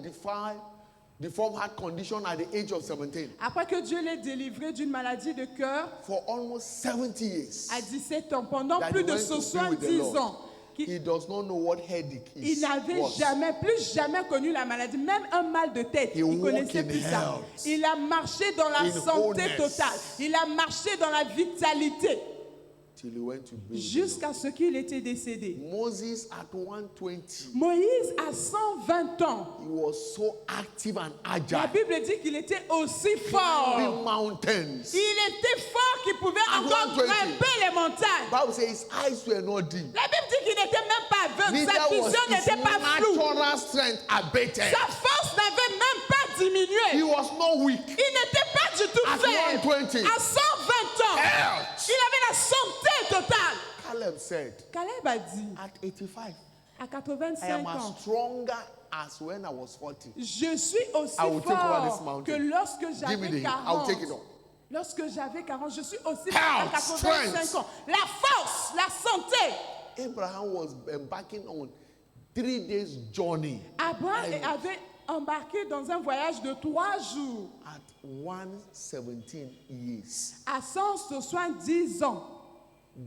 deformed heart condition at the age of 17, après que Dieu l'ait délivré d'une maladie de cœur for almost 70 years, à 17 ans, pendant that plus he de went to be with the 70 Lord, ans, he does not know what headache il is. n'avait plus jamais connu la maladie, même un mal de tête. He Il walked connaissait in plus ça. health. Il a marché dans la In santé wholeness. totale. Il a marché dans la vitalité Till he went to be with the jusqu'à ce qu'il était décédé. Lord. Moses at 120, Moïse, à 120 ans, he was so active and la agile. Bible dit qu'il était aussi fort. Climbing mountains. Il était fort qu'il pouvait At encore 120. grimper les montagnes. Bible says his eyes were not dim. La Bible dit qu'il n'était même pas aveugle. Neither Sa was vision his n'était pas floue. natural strength abated. Sa force n'avait même pas He diminué. was not weak. Il n'était pas du tout At faible. 120. À 120 ans, Health. il avait la santé totale. Caleb said, Caleb a dit, at 85, à I 85 am ans, as stronger as when I was 40. je suis aussi I will take over this fort mountain. que lorsque Give me j'avais the hill. I will 40. take it up. Lorsque j'avais 40, je suis aussi Health, fort à 85 strength. ans. La force, la santé. Abraham was embarking on 3 days journey Abraham avait embarqué dans un voyage de 3 jours at 117 years. à 170 ans.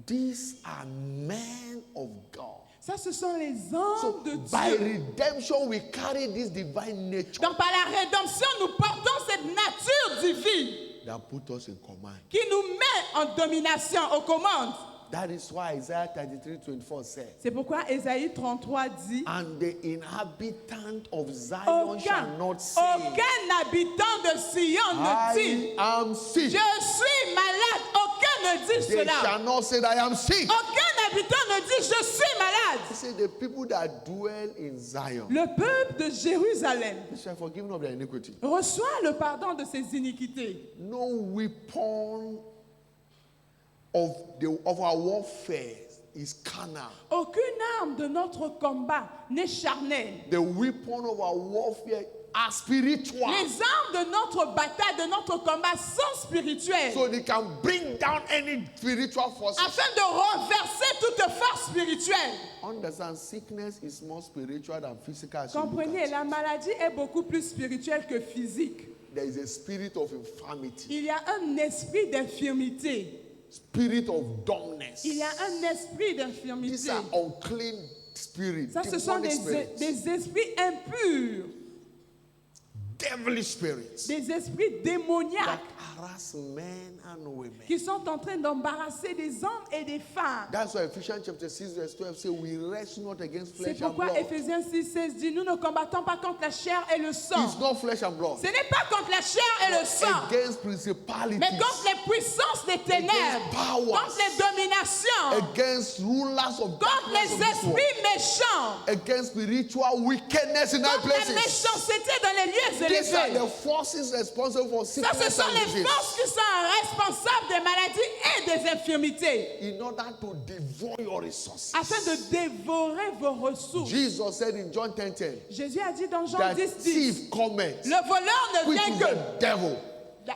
These are men of God. Ça, ce sont les hommes So de by Dieu. redemption, we carry this divine nature Donc par la rédemption, nous portons cette nature divine that put us in command. qui nous met en domination, aux commandes. That is why Isaiah 33:24 says, C'est pourquoi Ésaïe 33 dit, and the inhabitant of Zion shall not say, aucun habitant de Sion ne dit, I am sick. je suis malade. Aucun ne dit They cela. shall not say that I am sick. Aucun habitant ne dit, je suis malade. He said, the people that dwell in Zion, Le peuple de Jérusalem they shall forgive of their iniquity. reçoit le pardon de ses iniquités. No weapon of our warfare is carnal. Aucune arme de notre combat n'est charnelle. The weapon of our warfare are spiritual. Les armes de notre bataille, de notre combat sont spirituelles. So they can bring down any spiritual forces. Afin de renverser toute force spirituelle. Understand, sickness is more spiritual than physical. as you look Comprenez, at it. la maladie est beaucoup plus spirituelle que physique. There is a spirit of infirmity, Il y a un esprit d'infirmité. spirit of dumbness. Il y a un esprit These d'infirmité. are unclean spirits, Ça, ce sont demonic spirits, des esprits impurs, devilish spirits des esprits that démoniaques harass men and women. qui sont en train d'embarrasser des hommes et des femmes. That's why Ephesians chapter 6 verse 12 says, we wrestle not against C'est flesh and pourquoi blood. Éphésiens 6,16 dit, nous ne combattons pas contre la chair et le sang. It's not flesh and blood. Ce n'est pas contre la chair et le sang, Against principalities, mais contre les puissances des ténèbres, Against powers. contre les dominations, against rulers of contre darkness les of this world, esprits méchants, against spiritual wickedness in high contre la places. méchanceté dans les lieux These are élevés. the forces responsible for Ça, ce sickness sont and les disease. forces qui sont responsables des maladies et des infirmités, In order to devour your resources. afin de dévorer vos ressources. Jesus said in John 10:10 Jésus a dit dans Jean that 10,10, thief cometh, le voleur ne which vient is que... the devil,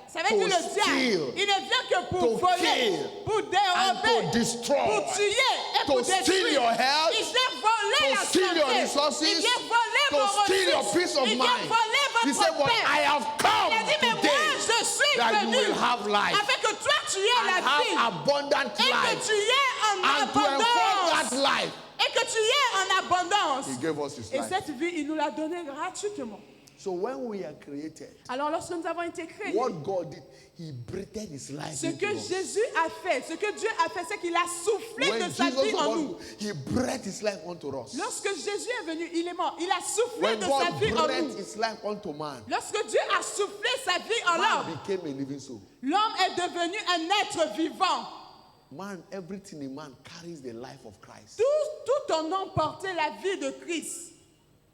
Ça veut dire le steal, diable. Il ne vient que pour to voler, kill, pour and dérober, to destroy, pour tuer et to pour steal détruire. your health, Il vient voler to la steal your santé. resources, Il vient voler to vos steal your ressources. peace of Il vient mind. voler He votre said, but paix. I have Il a dit, mais come moi, today je suis that you venu will have life afin que toi tu aies and la vie have abundant et que life. tu aies en And to enforce that abondance. life, Et que tu aies en abondance. He gave us His Et life. cette vie, il nous l'a donnée gratuitement. So when we are created, Alors lorsque nous avons été créés, what God did, He breathed His life ce into que us. Jésus a fait, ce que Dieu a fait, c'est qu'il a soufflé When de sa Jesus vie en nous. was, He breathed His life onto us. Lorsque Jésus est venu, il est mort. Il a soufflé When de sa God vie en breathed nous. His life onto man, Lorsque Dieu a soufflé sa vie en man l'homme, became a living soul. l'homme est devenu un être vivant. Man, everything in man carries the life of Christ. Tout en homme portait la vie de Christ.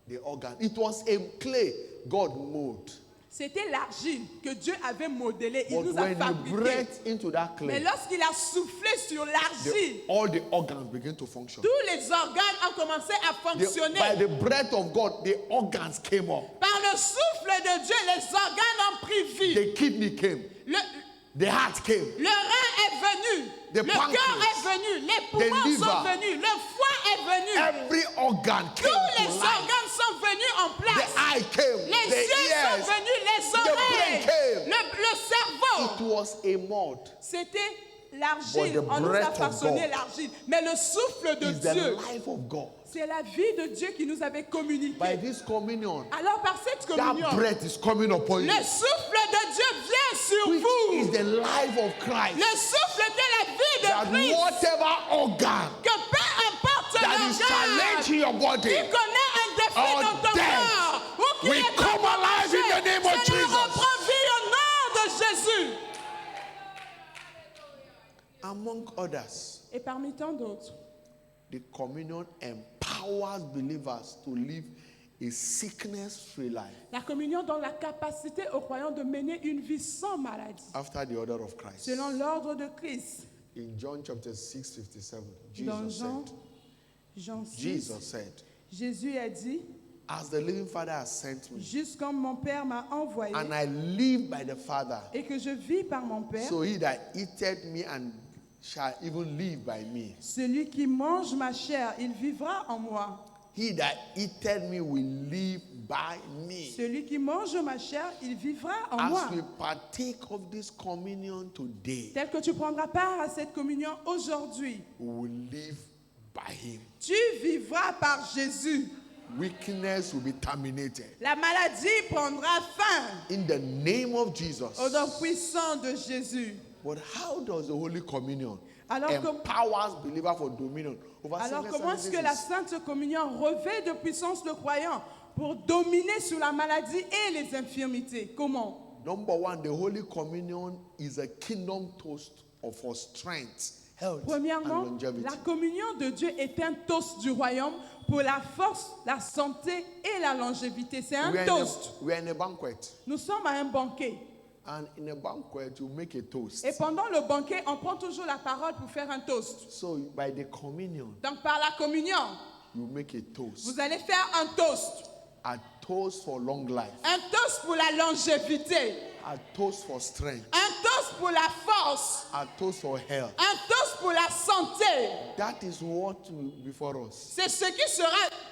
The organ. It was a clay God molded. C'était l'argile que Dieu avait modelée. Il But nous a when He fabriqué. breathed into that Mais clay, lorsqu'il a soufflé sur l'argile, all the organs began to function. tous les organes ont commencé à fonctionner. By the breath of God, the organs came up. Par le souffle de Dieu, les organes ont pris vie. The kidney came. Le, The heart came. le rein est venu. The Le cœur pancreas, est venu. Les the poumons liver, sont venus. Le foie est venu. Every organ came Tous les to life. organes sont venus en The place. eye came. Les The yeux sont ears. venus, les brain oreilles, came. le cerveau. It was a mold. C'était But l'argile. the On nous a breath of façonné God l'argile. Mais le souffle de It's the Dieu, life of God. c'est la vie de Dieu qui nous avait By communiqué. this communion, Alors par cette that communion, breath is coming upon you. le souffle de Dieu vient sur Which is vous. the life of Christ. Le souffle est la vie That de Christ. whatever organ Que peu importe that is challenging l'organe your body, qui connaît un défi or dans ton death, corps, ou qui we est come alive in the name of Seigneur, Jesus. reprend vie au nom de Jésus. among others, Et parmi tant d'autres, the communion empowers believers to live a sickness-free life la communion donne la capacité aux croyants de mener une vie sans maladie, after the order of Christ. selon l'ordre de Christ. In John chapter 6, 57, Dans Jesus Jean, said, Jean 6, Jesus said, Jésus a dit, as the living Father has sent me, juste comme mon Père m'a envoyé and I live by the Father, et que je vis par mon Père, so he that eateth me and shall even live by me. celui qui mange ma chair, il vivra en moi. He that eateth me will live by me. Celui qui mange ma chair, il vivra en moi. As we partake of this communion today, Tel que tu prendras part à cette communion aujourd'hui, we will live by him. tu vivras par Jésus. Weakness will be terminated. La maladie prendra fin In the name of Jesus. au nom puissant de Jésus. But how does the Holy Communion Alors, empowers believers for dominion over Alors sickness comment and est-ce que la diseases? Sainte Communion revêt de puissance le croyant pour dominer sur la maladie et les infirmités? Comment? Number one, the Holy Communion is a kingdom toast for strength, health, and Premièrement, longevity. la communion de Dieu est un toast du royaume pour la force, la santé et la longévité. C'est un toast. We are in a banquet, Nous sommes à un banquet. and in a banquet, you make a toast. Et pendant le banquet, on prend toujours la parole pour faire un toast. So by the communion, Donc par la communion, you make a toast. vous allez faire un toast. A toast for long life, Un toast pour la longévité. a toast for strength, Un toast pour la force. a toast for health. Un toast pour la santé. That is what will be before us. C'est ce qui sera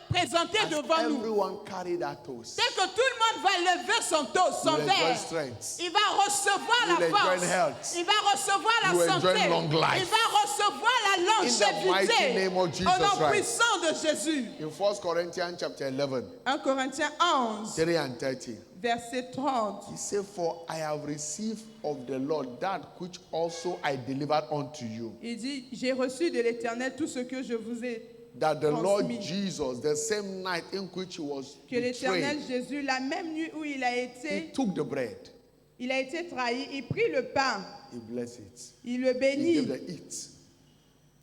présenté As devant nous. everyone carry that toast, Dès que tout le monde va lever son toast, son you enjoy verre, strength. il va recevoir You'll la enjoy force. health. Il va recevoir la You'll santé. enjoy long life. Il va recevoir la In the mighty longévité. name of Jesus Au nom Christ. puissant de Jésus. In 1 Corinthians chapter 11, 1 Corinthiens 11, 3 and 30, verset 30. he said, for I have received of the Lord that which also I delivered unto you. Il dit, j'ai reçu de l'Éternel tout ce que je vous ai That the Lord transmis. Jesus, the same night in which he was Que l'Éternel betrayed, Jésus, la même nuit où il a he été took the bread, trahi, il prit le pain, he blessed it, il le he gave bénit, the eat.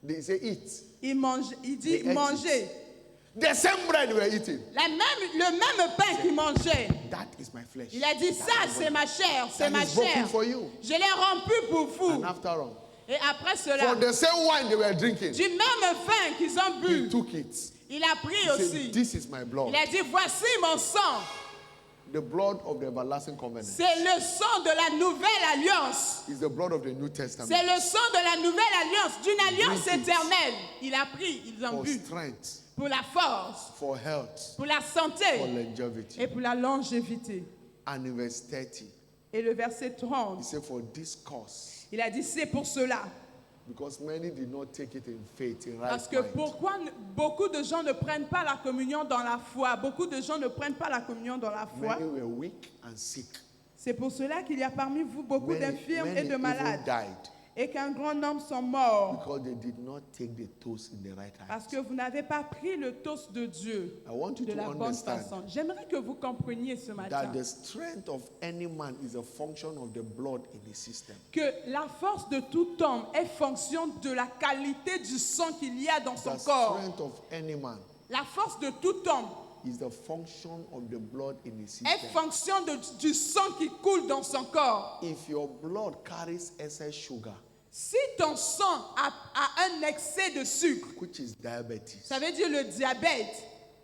They say eat. il mange, il dit They ate mangez. The same bread we were eating. Le même pain qu'il mangeait. That is my flesh. Il a dit ça, c'est ma chair, c'est That ma is broken chair. for you. Je l'ai rompu pour vous. And after all, Et après for cela, the same wine they were drinking, du même vin qu'ils ont he bu, took it. il a pris He said, aussi. this is my blood. Il a dit, voici mon sang. The blood of the everlasting covenant C'est le sang de la nouvelle alliance. is the blood of the New Testament. C'est le sang de la nouvelle alliance, d'une alliance Drink it. éternelle. Il a pris, ils ont For bu. strength, Pour la force, for health, pour la for santé longevity. et pour la longévité. And in verse 30, Et le verset He 30, said, for this cause, il a dit c'est pour cela. because many did not take it in faith, in Parce right que mind. pourquoi beaucoup de gens ne prennent pas la communion dans la foi? Beaucoup de gens ne prennent pas la communion dans la foi. Many were weak and sick. C'est pour cela qu'il y a parmi vous beaucoup d'infirmes et Many de even malades. died Et qu'un grand nombre sont morts. because they did not take the toast in the right Parce hand. que vous n'avez pas pris le toast de Dieu I want you de to la bonne understand façon. J'aimerais que vous compreniez ce matin that the strength of any man is a function of the blood in his system. que la force de tout homme est fonction de la qualité du sang qu'il y a dans son The corps. strength of any man La force de tout homme is the function of the blood in his est system. fonction du sang qui coule dans son corps. If your blood carries excess sugar, Si ton sang a un excès de sucre, which is diabetes, ça veut dire le diabète,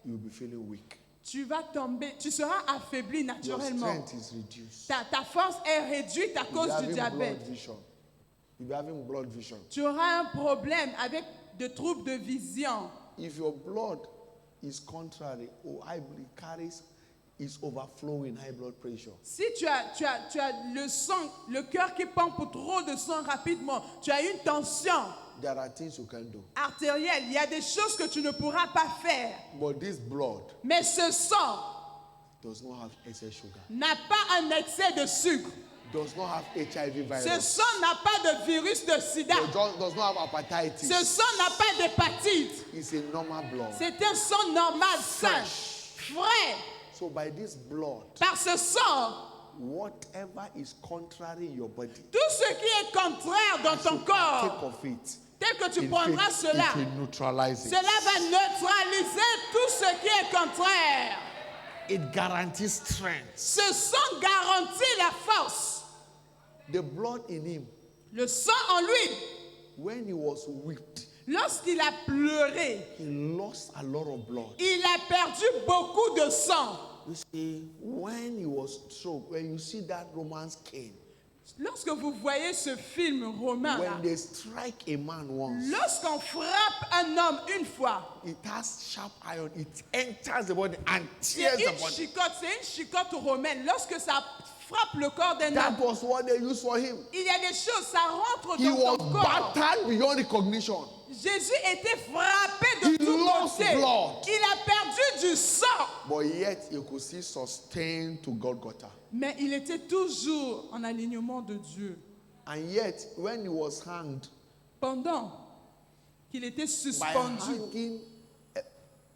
you will be feeling weak. tu vas tomber, tu seras affaibli Your naturellement. strength is reduced. Ta force est réduite à You'll be cause du having diabète. blood vision. You'll be having blood vision. Tu auras un problème avec des troubles de vision. If your blood is contrary or high blood carries is overflowing high blood pressure, Si tu as le sang, le cœur qui pompe trop de sang rapidement, tu as une tension there are things you can do. artérielle, il y a des choses que tu ne pourras pas faire. But this blood Mais ce sang does not have excess sugar, n'a pas un excès de sucre. does not have HIV Ce virus, sang n'a pas de virus de sida. does not have hepatitis. Ce sang n'a pas d'hépatite. It's a normal blood. C'est un sang normal, sain, frais. So by this blood, Par ce sang, whatever is contrary in your body, tout ce qui est contraire dans ton take corps, of it. tel que tu In prendras faith, cela, it will neutralize it. cela va neutraliser tout ce qui est contraire. It guarantees strength. Ce sang garantit la force. The blood in him, Le sang en lui, when he was whipped, lorsqu'il a pleuré, he lost a lot of blood. il a perdu beaucoup de sang. You see, when he was struck, when you see that Roman cane, Lorsque vous voyez ce film romain, là, when they strike a man once, lorsqu'on frappe un homme une fois, it has sharp iron, it enters the body and c'est tears the une body. chicotte, romaine. Lorsque ça frappe le corps d'un That homme, was what they used for him. il y a des choses, ça rentre He dans was ton corps. battered beyond recognition. Jésus était frappé de He tout lost côté. blood. Il a perdu du sang. But yet, you could see sustained to Golgotha. Mais il était toujours en alignement de Dieu. And yet, when he was hanged, Pendant qu'il était by suspendu, hanging,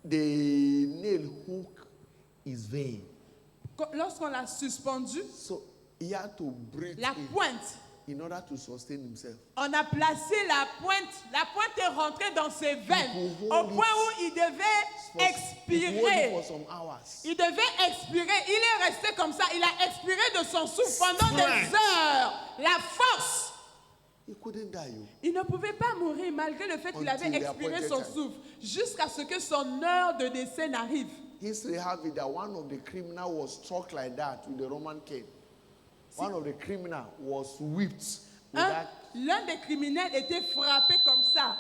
the nail hook his vein. lorsqu'on l'a suspendu, So he had to breathe la in, pointe, in order to sustain himself. on a placé la pointe est rentrée dans ses veines, You could au hold point it où il devait He could hold it expirer. for some hours. Il devait expirer. Il est resté comme ça. Il a expiré de son souffle pendant des Strength. heures. La force. He couldn't die. Oh. Il ne pouvait pas mourir malgré le fait qu'il avait Until the expiré appointed son time. souffle jusqu'à ce que son heure de décès n'arrive. History have it that one of the criminals was struck like that with the Roman cane. One of the criminals was whipped with that. L'un des criminels était frappé comme ça.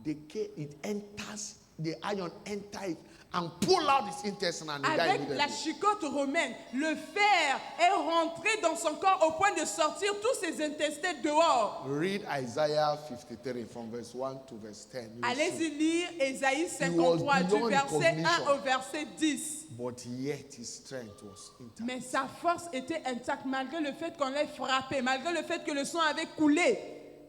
The cane, it enters, the iron enters it and pull out his intestine and he died Avec la immediately. chicotte romaine, le fer est rentré dans son corps au point de sortir tous ses intestins dehors. Read Isaiah 53 from verse 1 to verse 10. You will see. Allez-y lire Ésaïe He was 53 du beyond verset 1 recognition. au verset 10. But yet his strength was intact. Mais sa force était intacte malgré le fait qu'on l'ait frappé, malgré le fait que le sang avait coulé,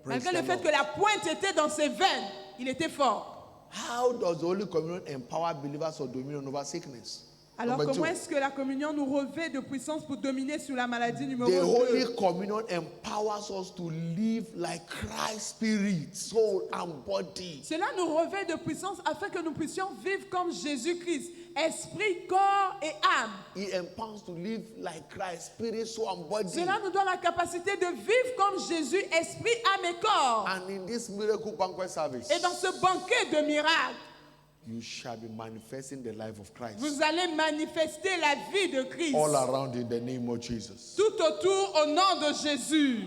Praise malgré le the fait Lord. que la pointe était dans ses veines. Il était fort. How does the Holy Communion empower believers of dominion over sickness? Alors Number comment two, est-ce que la communion nous revêt de puissance pour dominer sur la maladie numéro the 2? Holy Communion empowers us to live like Christ's spirit, soul, and body. Cela nous revêt de puissance afin que nous puissions vivre comme Jésus-Christ, esprit, corps et âme. It empowers us to live like Christ, spirit, soul, and body. Cela nous donne la capacité de vivre comme Jésus, esprit, âme et corps. And in this miracle banquet service, Et dans ce banquet de miracles, you shall be manifesting the life of Christ vous allez manifester la vie de Christ. all around in the name of Jesus. Tout autour au nom de Jésus.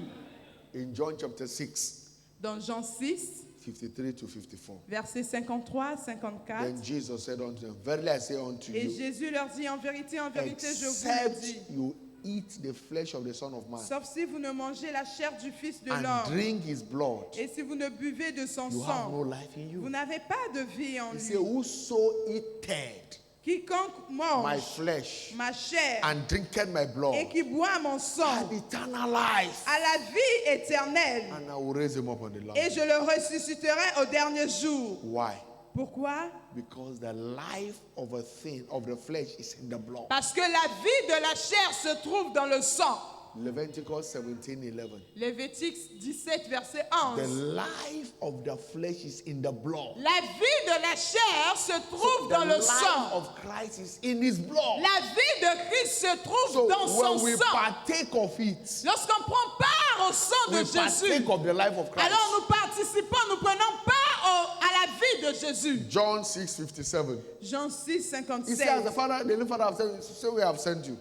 In John chapter 6, Dans Jean 6, 53 to 54. versets 53, 54. Then Jesus said unto them, verily I say unto Et you, Jésus leur dit, en vérité, je vous le except dis, you eat the flesh of the Son of Man sauf si vous ne mangez la chair du Fils de and l'homme. drink his blood, Et si vous ne buvez de son you have no sang, life in vous you. n'avez pas de vie en He lui. said, whoso eateth Quiconque my mange flesh ma chair and drinketh my blood et qui boit mon has sang eternal life, a la vie éternelle. and I will raise him up on the Et last je day. le ressusciterai au dernier jour. Why? Pourquoi? Because the life of a thing, of the flesh, is in the blood. Parce que la vie de la chair se trouve dans le sang. Leviticus 17:11. Lévitique 17, verset The 11. life of the flesh is in the blood. La vie de la chair se trouve The dans le life sang. of Christ is in his blood. La vie de Christ se trouve So dans son when we sang. partake of it, Lorsqu'on prend part au sang de we Jésus, partake of the life of Christ. alors nous participons, nous prenons part à la vie de Jésus. John 6:57. Jean 6, He says, the 57. living Father have sent, so we have sent you.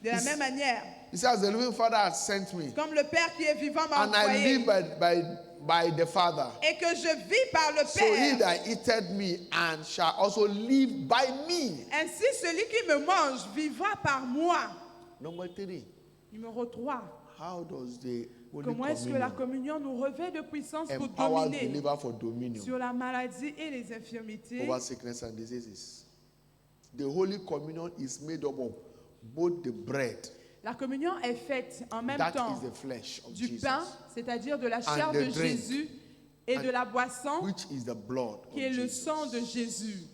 De la même manière, He says, the living Father has sent me, comme le Père qui est vivant m'a and I live envoyé, by the Father. et que je vis par le So he Père, that eateth me and shall also live by me. ainsi celui qui me mange vivra par moi. Number 3, Numéro 3. how does the Holy Comment est-ce que la Communion communion nous revêt de puissance pour empower dominer believer for dominion sur la maladie et les infirmités? over sickness and diseases? The Holy Communion is made up of both the bread, La communion est faite en même that temps is the flesh of du Jesus, pain, c'est-à-dire de la chair and de the drink, Jésus, et de la boisson, which is the blood of qui est le Jesus. sang de Jésus.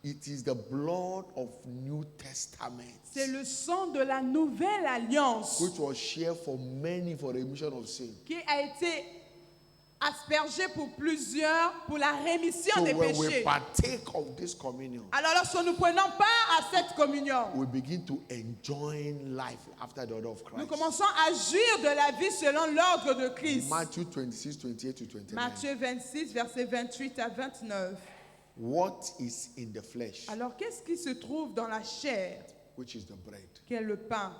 It is the blood of New Testament, C'est le sang de la nouvelle alliance which was shared for many for the remission of sin. qui a été aspergé pour plusieurs pour la rémission So des when we péchés. partake of this communion, Alors lorsque nous prenons part à cette communion, we begin to enjoy life after the order of nous Christ. commençons à jouir de la vie selon l'ordre de Christ. Matthew 26:28-29. Matthieu 26, versets 28 à 29. What is in the flesh, Alors qu'est-ce qui se trouve dans la chair, which is the bread? qu'est le pain?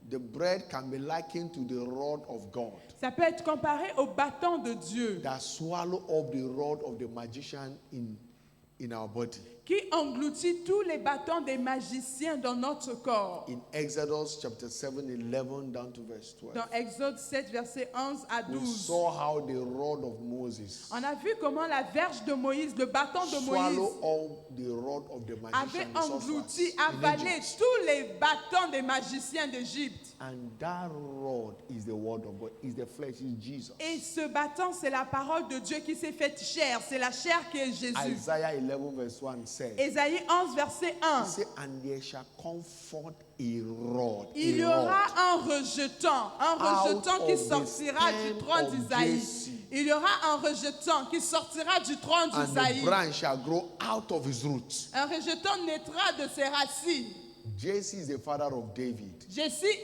The bread can be likened to the rod of God Ça peut être comparé au bâton de Dieu that swallow up the rod of the magician in our body. qui engloutit tous les bâtons des magiciens dans notre corps. In Exodus chapter 7:11 down to verse 12. Dans Exode 7, versets 11 à We 12. saw how the rod of Moses On a vu comment la verge de Moïse, le bâton de Moïse, swallow up the rod of the avait magician, the englouti, sorcerers in avalé Egypt. tous les bâtons des magiciens d'Égypte. And that rod is the word of God, is the flesh, is Jesus. Et ce bâton, c'est la parole de Dieu qui s'est faite chair. C'est la chair qui est Jésus. Isaiah 11 verse 1 says, Ésaïe 11, verset 1. he said, and there shall come forth a rod, Il y a rod aura un rejeton qui of the sortira du stem trône of d'Isaïe. Jesse. Il y aura un rejeton qui sortira du trône and the d'Isaïe. branch shall grow out of his roots. Un rejeton naîtra de ses racines. Jesse is the father of David, Jessie,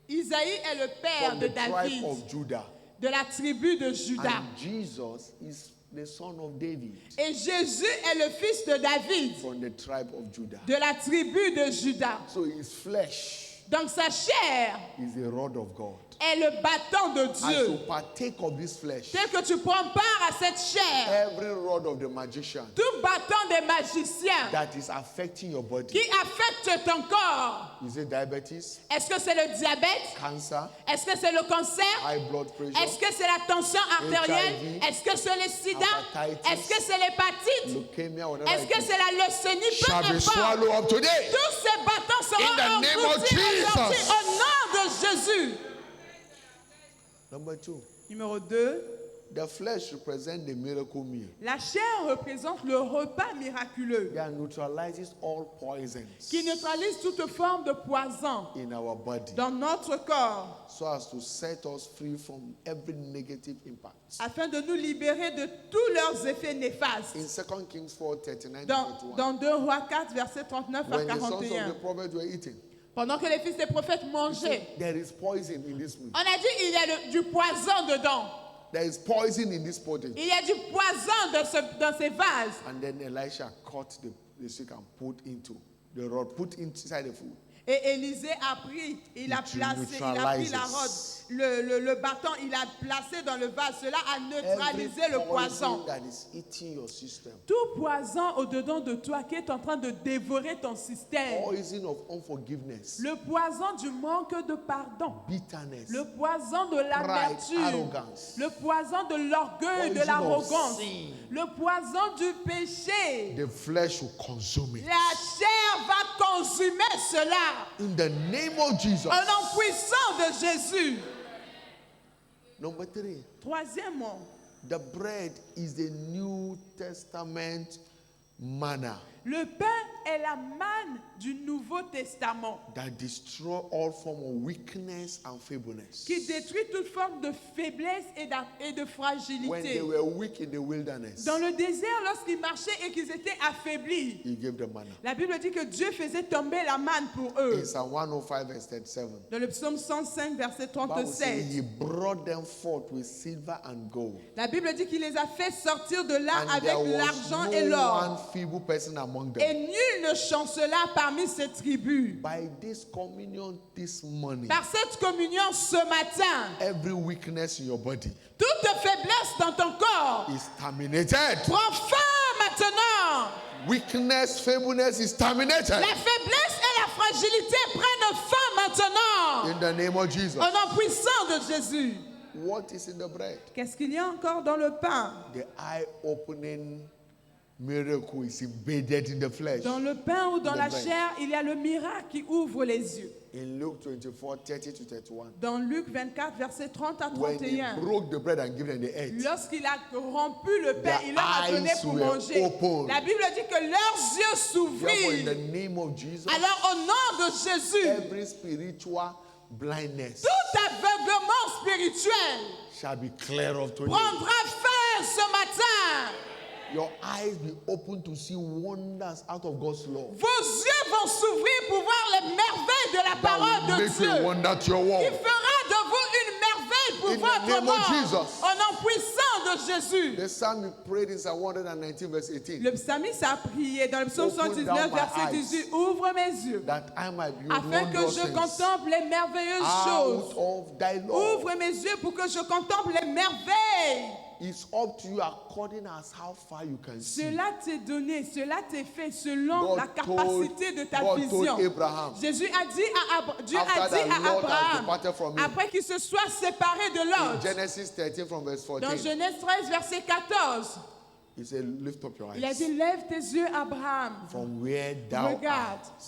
Isaïe est le père from de the tribe David, of Judah. de la tribu de Juda. And Jesus is the son of David, Et Jésus est le fils de David, from the tribe of Judah. de la tribu de Juda. So his flesh Donc sa chair is the rod of God. est le bâton de As to Dieu. partake of this flesh, Dès que tu prends part à cette chair, every rod of the magician tout bâton des magiciens that is affecting your body, qui affecte ton corps, is it diabetes, est-ce que c'est le diabète? cancer, Est-ce que c'est le cancer? high blood pressure, Est-ce que c'est la tension artérielle? HIV, Est-ce que c'est le sida? hepatitis, Est-ce que c'est l'hépatite? leukemia, whatever Est-ce it que is, c'est la leucémie? Peu shall be importe. swallowed up today. Tous ces bâtons In the seront name of engloutis aujourd'hui Jesus. au nom de Jésus. Number 2, Numéro 2. the flesh represents the miracle meal La chair représente le repas miraculeux that neutralizes all poisons qui neutralise toute forme de poison in our body, dans notre corps so as to set us free from every negative impact. afin de nous libérer de tous leurs effets néfastes. In 2 Kings 4:39 Dans, to 41, dans 2 Rois 4, versets 39 à when the sons of 41. the prophet were eating, Pendant que les fils des prophètes mangeaient, there is poison in this meat. on a dit il y a du poison dedans. There is poison in this pottage. Il y a du poison dans ces vases. And then Elisha cut the stick and put into the rod, put inside the food. Et Élisée a pris, il a pris la rod, le bâton, il a placé dans le vase. Cela a neutralisé le poison. That is eating your system. Tout poison au-dedans de toi qui est en train de dévorer ton système. Poison of unforgiveness. Le poison du manque de pardon. Bitterness. Le poison de l'amertume. Arrogance. Le poison de l'orgueil, de Poison l'arrogance. of sin. Le poison du péché. The flesh will consume it. La chair va consumer cela. In the name of Jesus. Au nom puissant de Jésus. Number 3. Troisièmement, The bread is the New Testament manna le pain est la manne du Nouveau Testament that destroy all form of weakness and feebleness. qui détruit toute forme de faiblesse et de When they fragilité. were weak in the wilderness, Dans le désert, lorsqu'ils marchaient et qu'ils étaient affaiblis, he gave them manna. la Bible dit que Dieu faisait tomber la manne pour eux. In Psalm 105 verse 37, Dans le psaume 105, verset Bible says 37, he brought them forth with silver and gold. la Bible dit qu'il les a fait sortir de là And avec there was l'argent et no l'or. one feeble person among Et them. nul ne chancela parmi ces tribus. By this communion this morning, Par cette communion ce matin, every weakness in your body toute faiblesse dans ton corps is terminated. prend fin maintenant. Weakness, feebleness is terminated. La faiblesse et la fragilité prennent fin maintenant. In the name of Jesus. Au nom puissant de Jésus. What is in the bread? Qu'est-ce qu'il y a encore dans le pain? The eye-opening miracle is embedded in the flesh. Dans le pain ou dans The la bread. chair, il y a le miracle qui ouvre les yeux. In Luke 24, 30 to 31. Dans Luc 24, versets 30 à When he 31. broke the bread and gave them the ate. Lorsqu'il a rompu le pain, Their il leur a donné eyes pour were manger. opened. La Bible dit que leurs yeux Therefore, in the s'ouvrirent. name of Jesus, Alors au nom de Jésus, every spiritual blindness tout aveuglement spirituel shall be cleared of today. prendra fin ce matin. Your eyes be open to see wonders out of God's law. Vos yeux vont s'ouvrir pour voir les merveilles de la That parole will de make you a Dieu. wonder to your Qui world. fera de vous une merveille pour In the votre name of monde. Jesus. Au nom puissant de Jésus. The psalmist prayed in Psalm 119 verse 18. Le psalmiste a prié dans le psaume Open 119, down my verset eyes. 18. Ouvre mes yeux That I might be afin que wondrous je things contemple les merveilleuses out choses. of thy law. Ouvre mes yeux pour que je contemple les merveilles. It's up to you according as how far you can see. Cela t'est donné, cela t'est fait selon God la capacité de ta God vision. told Abraham, Jésus a dit Dieu a after dit the à Lord has Abraham, departed from him, après qu'il se soit séparé de in l'autre, Genesis 13 from verse 14, dans Genèse 13, verset 14, he said, lift up your il a eyes dit, lève tes yeux, Abraham. from where thou Regarde. art.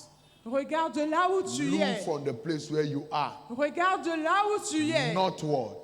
Regarde là où tu Look es. from the place where you are. Regarde là où tu es. Northward,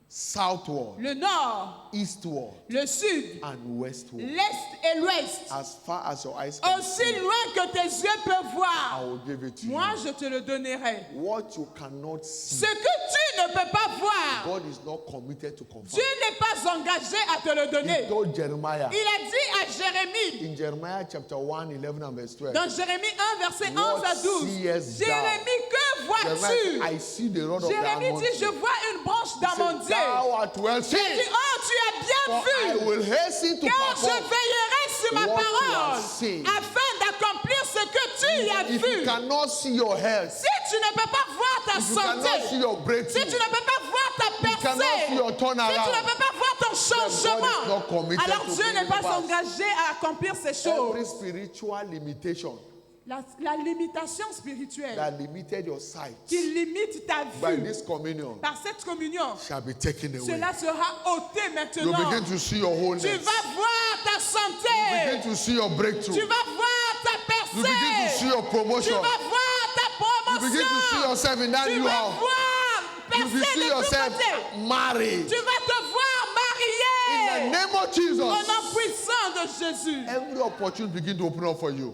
southward, Le nord, eastward, le sud, and westward. l'est et l'ouest. As far as your eyes can Aussi see, loin que tes yeux peuvent I voir. will give it to Moi, you. je te le donnerai. What you cannot see, Ce que tu ne peux pas voir, God is not committed to confirm. Dieu n'est pas engagé à te le He donner. told Jeremiah Il a dit à Jérémie, in Jeremiah chapter 1, 11 and verse 12. dans Jérémie 1, verset 11 What à 12, seest thou? Jérémie, que Jeremiah said, vois-tu? I see the rod of the Jérémie dit, je anointing. vois une branche dans mon He Dieu. said, thou art well Il dit, seen, oh, tu as for bien I vu. will hasten to Car je perform. veillerai sur ma what you parole have seen. afin d'accomplir ce que tu as If you vu. cannot see your health, Si tu ne peux pas voir ta if you cannot see santé, your si breakthrough, tu ne peux pas voir ta you cannot percée, see your si tu ne turnaround, peux pas voir ton God is changement, not committed alors to Dieu bring n'est you pas back. engagé à accomplir ces Every choses. spiritual limitation La limitation spirituelle that limited your sight qui limite ta by vue this communion par cette communion, shall be taken away. cela sera ôté You maintenant. begin to see your wholeness. Tu vas voir ta You santé. begin to see your breakthrough. Tu vas voir ta You begin to see percée. your Tu promotion. vas voir ta You begin to see promotion. yourself in that Tu new vas house. voir You will percer see de tous yourself côtés. married. Tu vas te voir In the marié. name of Au Jesus. nom puissant de Jésus. Every opportunity begin to open up for you.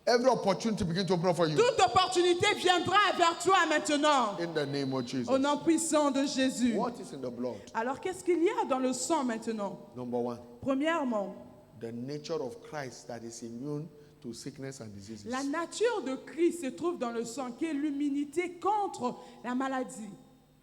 Every opportunity begin to open up for you. Toute opportunité viendra vers toi maintenant. In the name of Jesus. Au nom puissant de Jésus. What is in the blood? Alors qu'est-ce qu'il y a dans le sang maintenant? Number one, Premièrement, the nature of Christ that is immune to sickness and diseases. la nature de Christ se trouve dans le sang, qui est l'immunité contre la maladie.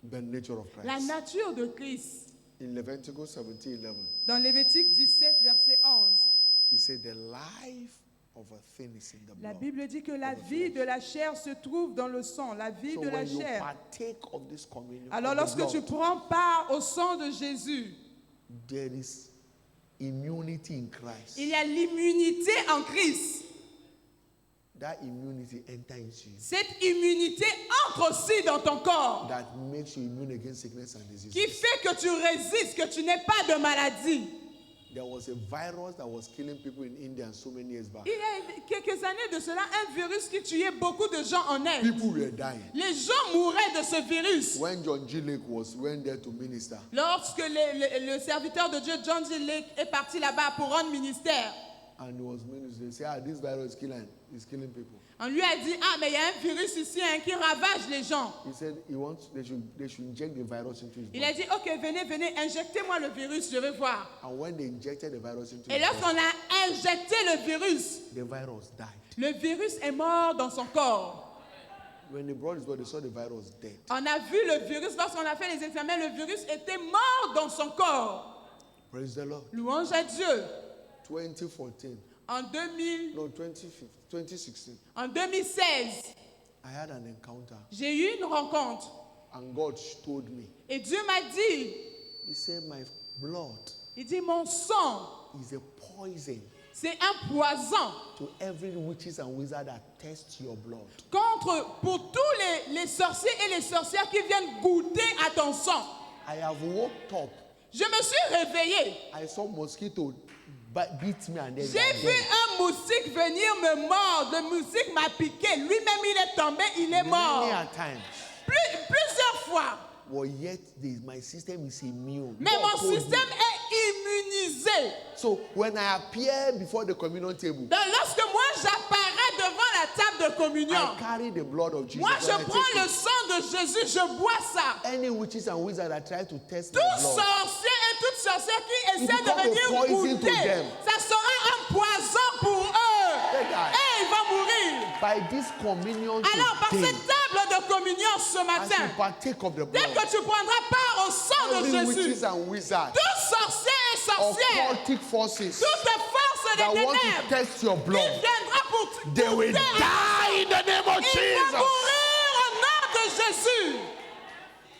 The nature of La Christ. nature de Christ. In Leviticus 17:11, Dans Lévitique 17, verset 11. he said, the life of a thing is in the La blood. Bible dit que la of the vie flesh. de la chair se trouve dans le sang, la vie So de la when you chair. partake of this communion, Alors of the lorsque tu blood, prends part au sang de Jésus, there is immunity in Christ. il y a l'immunité en Christ. That immunity enters into you. Cette immunité entre aussi dans ton corps, That makes you immune against sickness and disease. qui fait que tu résistes, que tu n'aies pas de maladie. There was a virus that was killing people in India so many years back. Il y a quelques années de cela, un virus qui tuait beaucoup de gens en Inde. People were dying. Les gens mouraient de ce virus. When John G. Lake went there to minister, Lorsque le serviteur de Dieu, John G. Lake, est parti là-bas pour rendre ministère, and he was ministering, they said, this virus is killing people. on lui a dit, ah, mais il y a un virus ici qui ravage les gens. He said they should inject the virus into his Il a body. dit, ok, venez, injectez-moi le virus, je vais voir. And when they injected the virus into Et his body, lorsqu'on a injecté le virus, the virus died. le virus est mort dans son corps. When they brought his body, they saw the virus dead. On a vu le virus, lorsqu'on a fait les examens, le virus était mort dans son corps. Praise the Lord. Louange à Dieu. 2014, En 2016, en 2016, I had an encounter, j'ai eu une rencontre. and God told me, Et Dieu m'a dit, He said, my blood il dit, mon sang, is a poison c'est un poison to every witches and wizard that test your blood. pour tous les sorciers et les sorcières qui viennent goûter à ton sang. I have woke up. Je me suis réveillée. I saw mosquito beat me and then J'ai vu un moustique venir me mordre. Le moustique m'a piqué. Lui-même, il est tombé, il est mort. many times. Plusieurs fois. But yet my system is immune. Mais God mon told me. système est immunisé. So when I appear before the communion table, Donc, lorsque moi j'apparais devant la table de communion, I carry the blood of Jesus. moi je When I prends take le it, sang de Jésus, je bois ça. any witches and wizards that try to test my Tout blood, sorcier et toute sorcière qui It essaie de become a venir poison to goûter, them. ça sera un poison pour eux. They die. Et ils vont mourir. by this communion Alors, par today, cette table de communion ce as matin, you partake of the dès blood, que tu prendras part au sang de every Jésus, witches and wizards, tout sorcier et sorcière, occultic forces toute force that des want to ténèbres, test your il blood, viendra pour they will goûter à die in the name of Il va Jesus. mourir au nom de Jésus.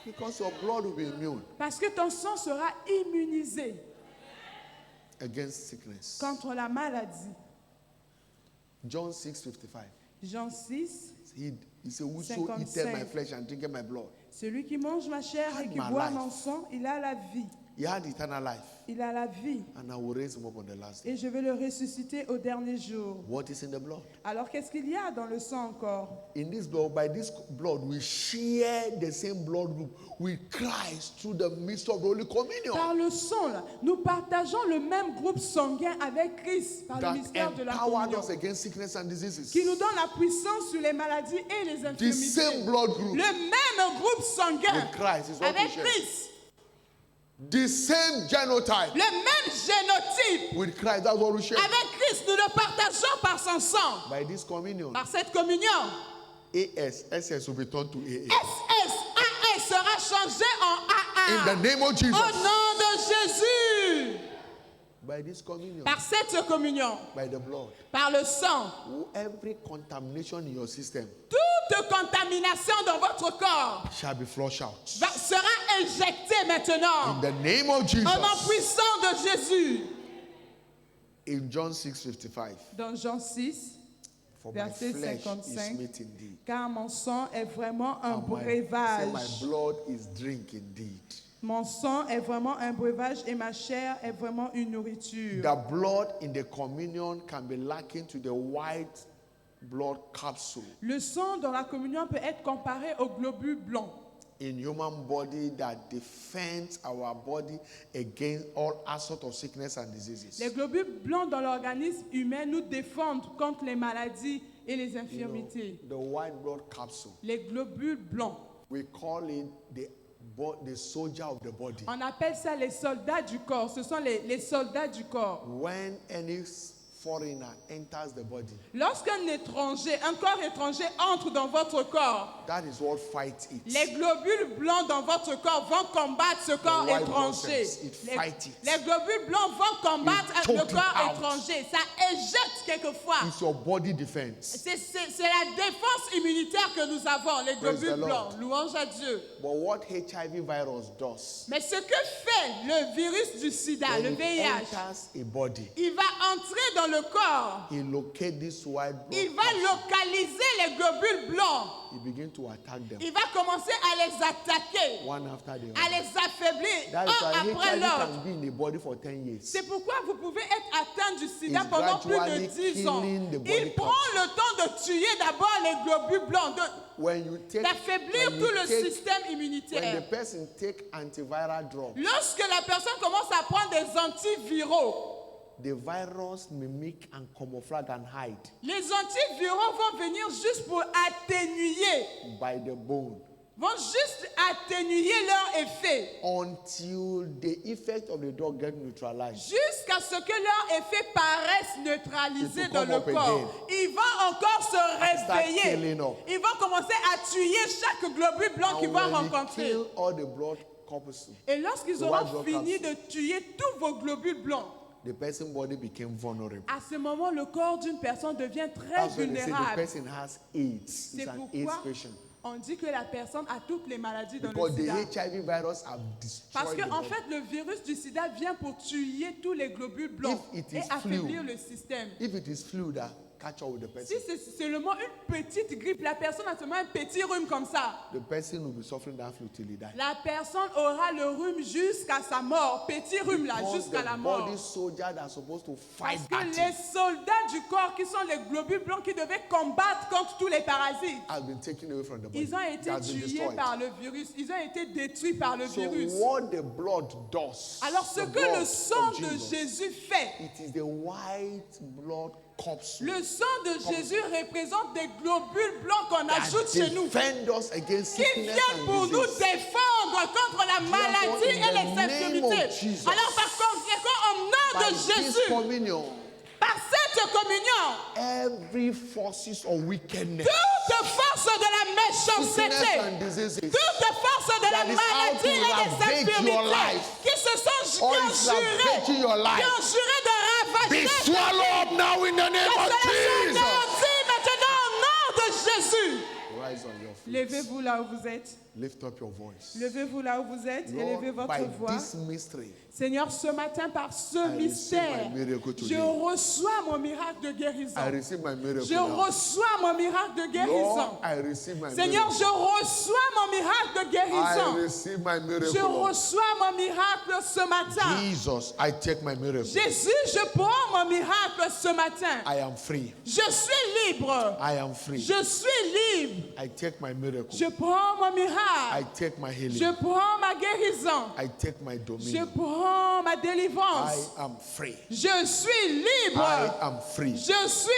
Because your blood will be immune Parce que ton sang sera immunisé against sickness. contre la maladie. John 6:55. Jean 6, He said, whoso eateth my 55. flesh and drinketh my blood, celui qui mange ma chair et qui my boit life. mon sang, il a la vie. he had eternal life, Il a la vie. and I will raise him up on the last day. Et je vais le ressusciter au dernier jour. What is in the blood? Alors qu'est-ce qu'il y a dans le sang encore? In this blood, by this blood, we share the same blood group with Christ through the mystery of the Holy Communion. Par le sang, là, nous partageons le même groupe sanguin avec Christ par le That mystère de la empowered communion, us against sickness and diseases. qui nous donne la puissance sur les maladies et les The same infirmités. blood group Le même groupe sanguin with Christ is what we avec share. Christ. The same genotype Le même génotype with Christ. That's what we share. avec Christ, nous le partageons par son sang. By this communion, Par cette communion, SS will be turned to AA. SSAS sera changé en In the AA. name of Au Jesus. nom de Jésus. By this communion, Par cette communion, by the blood, par le sang, every contamination in your system toute contamination dans votre corps shall be flushed out. sera injectée maintenant. In the name of Au nom Jesus. puissant de Jésus. In John 6:55, Dans Jean 6, for my verset flesh is 55, meat indeed, car mon sang est vraiment un and my breuvage. blood is drink indeed. Mon sang est vraiment un breuvage et ma chair est vraiment une nourriture. The blood in the communion can be likened to the white blood capsule Le sang dans la communion peut être comparé au globule blanc in human body that defends our body against all sorts of sickness and diseases. Les globules blancs dans l'organisme humain nous défendent contre les maladies et les You know, infirmités. the white blood capsule, Les globules blancs, we call it the soldier of the body. on appelle ça les soldats du corps. Ce sont les soldats du corps. When any foreigner enters the body, Lorsqu'un étranger, un corps étranger entre dans votre corps, that is what fights it. les globules blancs dans votre corps vont combattre ce corps white étranger. blood cells, it fight it. Les globules blancs vont combattre It le choke it corps out. étranger. Ça éjecte quelquefois. It's your body defense. C'est la défense immunitaire que nous avons, les Praise globules the Lord. blancs. Louange à Dieu. But what HIV virus does, Mais ce que fait le virus du sida, le when it VIH, enters a body, il va entrer dans le corps. it locates this white blood Il va cells. localiser les globules blancs. It begins to attack them Il va commencer à les attaquer, one after the à other. les affaiblir, That is un why après HIV l'autre. can be in the body for 10 years. C'est pourquoi vous pouvez être atteint du sida It's pendant plus de gradually 10 ans. killing the body Il prend le temps de tuer d'abord les globules blancs, When you take, d'affaiblir when tout you le take- système when the immunitaire. person take antiviral drugs, Lorsque la personne commence à prendre des antiviraux, the virus mimic and camouflage and hide les antiviraux vont venir juste pour atténuer, by the bone vont juste atténuer leur effet, until the effect of the drug get neutralized. jusqu'à ce que leur effet paraisse neutralisé It will dans come le up corps. again. Ils vont encore se Start réveiller. killing up. Ils vont commencer à tuer chaque globule blanc qu'ils And vont when you rencontrer. kill all the blood corpuscles, Et lorsqu'ils the auront white blood fini cells, de tuer tous vos globules blancs, the person's body became vulnerable. à ce moment, le corps d'une personne devient très That's when they say the vulnérable. person has AIDS. C'est It's an AIDS pourquoi patient. on dit que la personne a toutes les maladies dans Because le the sida. HIV virus have Parce destroyed que the en body. fait, le virus du sida vient pour tuer tous les globules blancs If it et is affaiblir flu, le système. If it is flu that catch up with the Si person, c'est seulement une petite grippe, la personne a seulement un petit rhume comme ça, the person will be suffering that flu till he dies. la personne aura le rhume jusqu'à sa mort. Petit rhume là, Because jusqu'à la the mort. body soldiers that are supposed to fight Parce que that les thing soldats du corps, qui sont les globules blancs qui devaient combattre contre tous les parasites, has been taken away from the body. ils ont It été has been tués destroyed. par le virus. Ils ont été détruits par le So virus. what the blood does, Alors ce the que blood le sang of de Jesus, Jésus fait, it is the white blood capsule le sang de Jésus représente des globules blancs qu'on that ajoute chez nous, defend us against qui sickness viennent pour and nous disease. défendre contre la maladie in et the les name infirmités. of Jesus, Alors par conséquent, au nom By de this Jésus, communion, par cette communion, every forces of wickedness, toute force de la sickness méchanceté, and diseases, toute force de la that is maladie out to et des ravage your infirmités life, qui se sont qui or ont is juré, ravaging your life, qui ont juré de be ravager swallowed up now in the name que of cela soit Jesus. anéanti maintenant au nom de Jésus. Rise on your feet. Levez-vous là où vous êtes. Lift up your voice. Levez-vous là où vous êtes et levez Lord, votre by voix. this mystery, Seigneur, ce matin, par ce receive mystère, my miracle je today. reçois mon miracle de guérison. I receive my miracle Je now. reçois mon miracle de guérison. Lord, I receive my Seigneur, miracle. je reçois mon miracle de I guérison. receive my Je miracle. Lord. reçois mon miracle ce matin. Jesus, I take my miracle. Jésus, je prends mon miracle ce matin. I am free. Je suis libre. I am free. Je suis libre. I take my miracle. Je prends mon I miracle. take my healing. Je prends ma guérison. I take my Je dominion. prends ma I délivrance. am free. Je suis I libre. am free. Je suis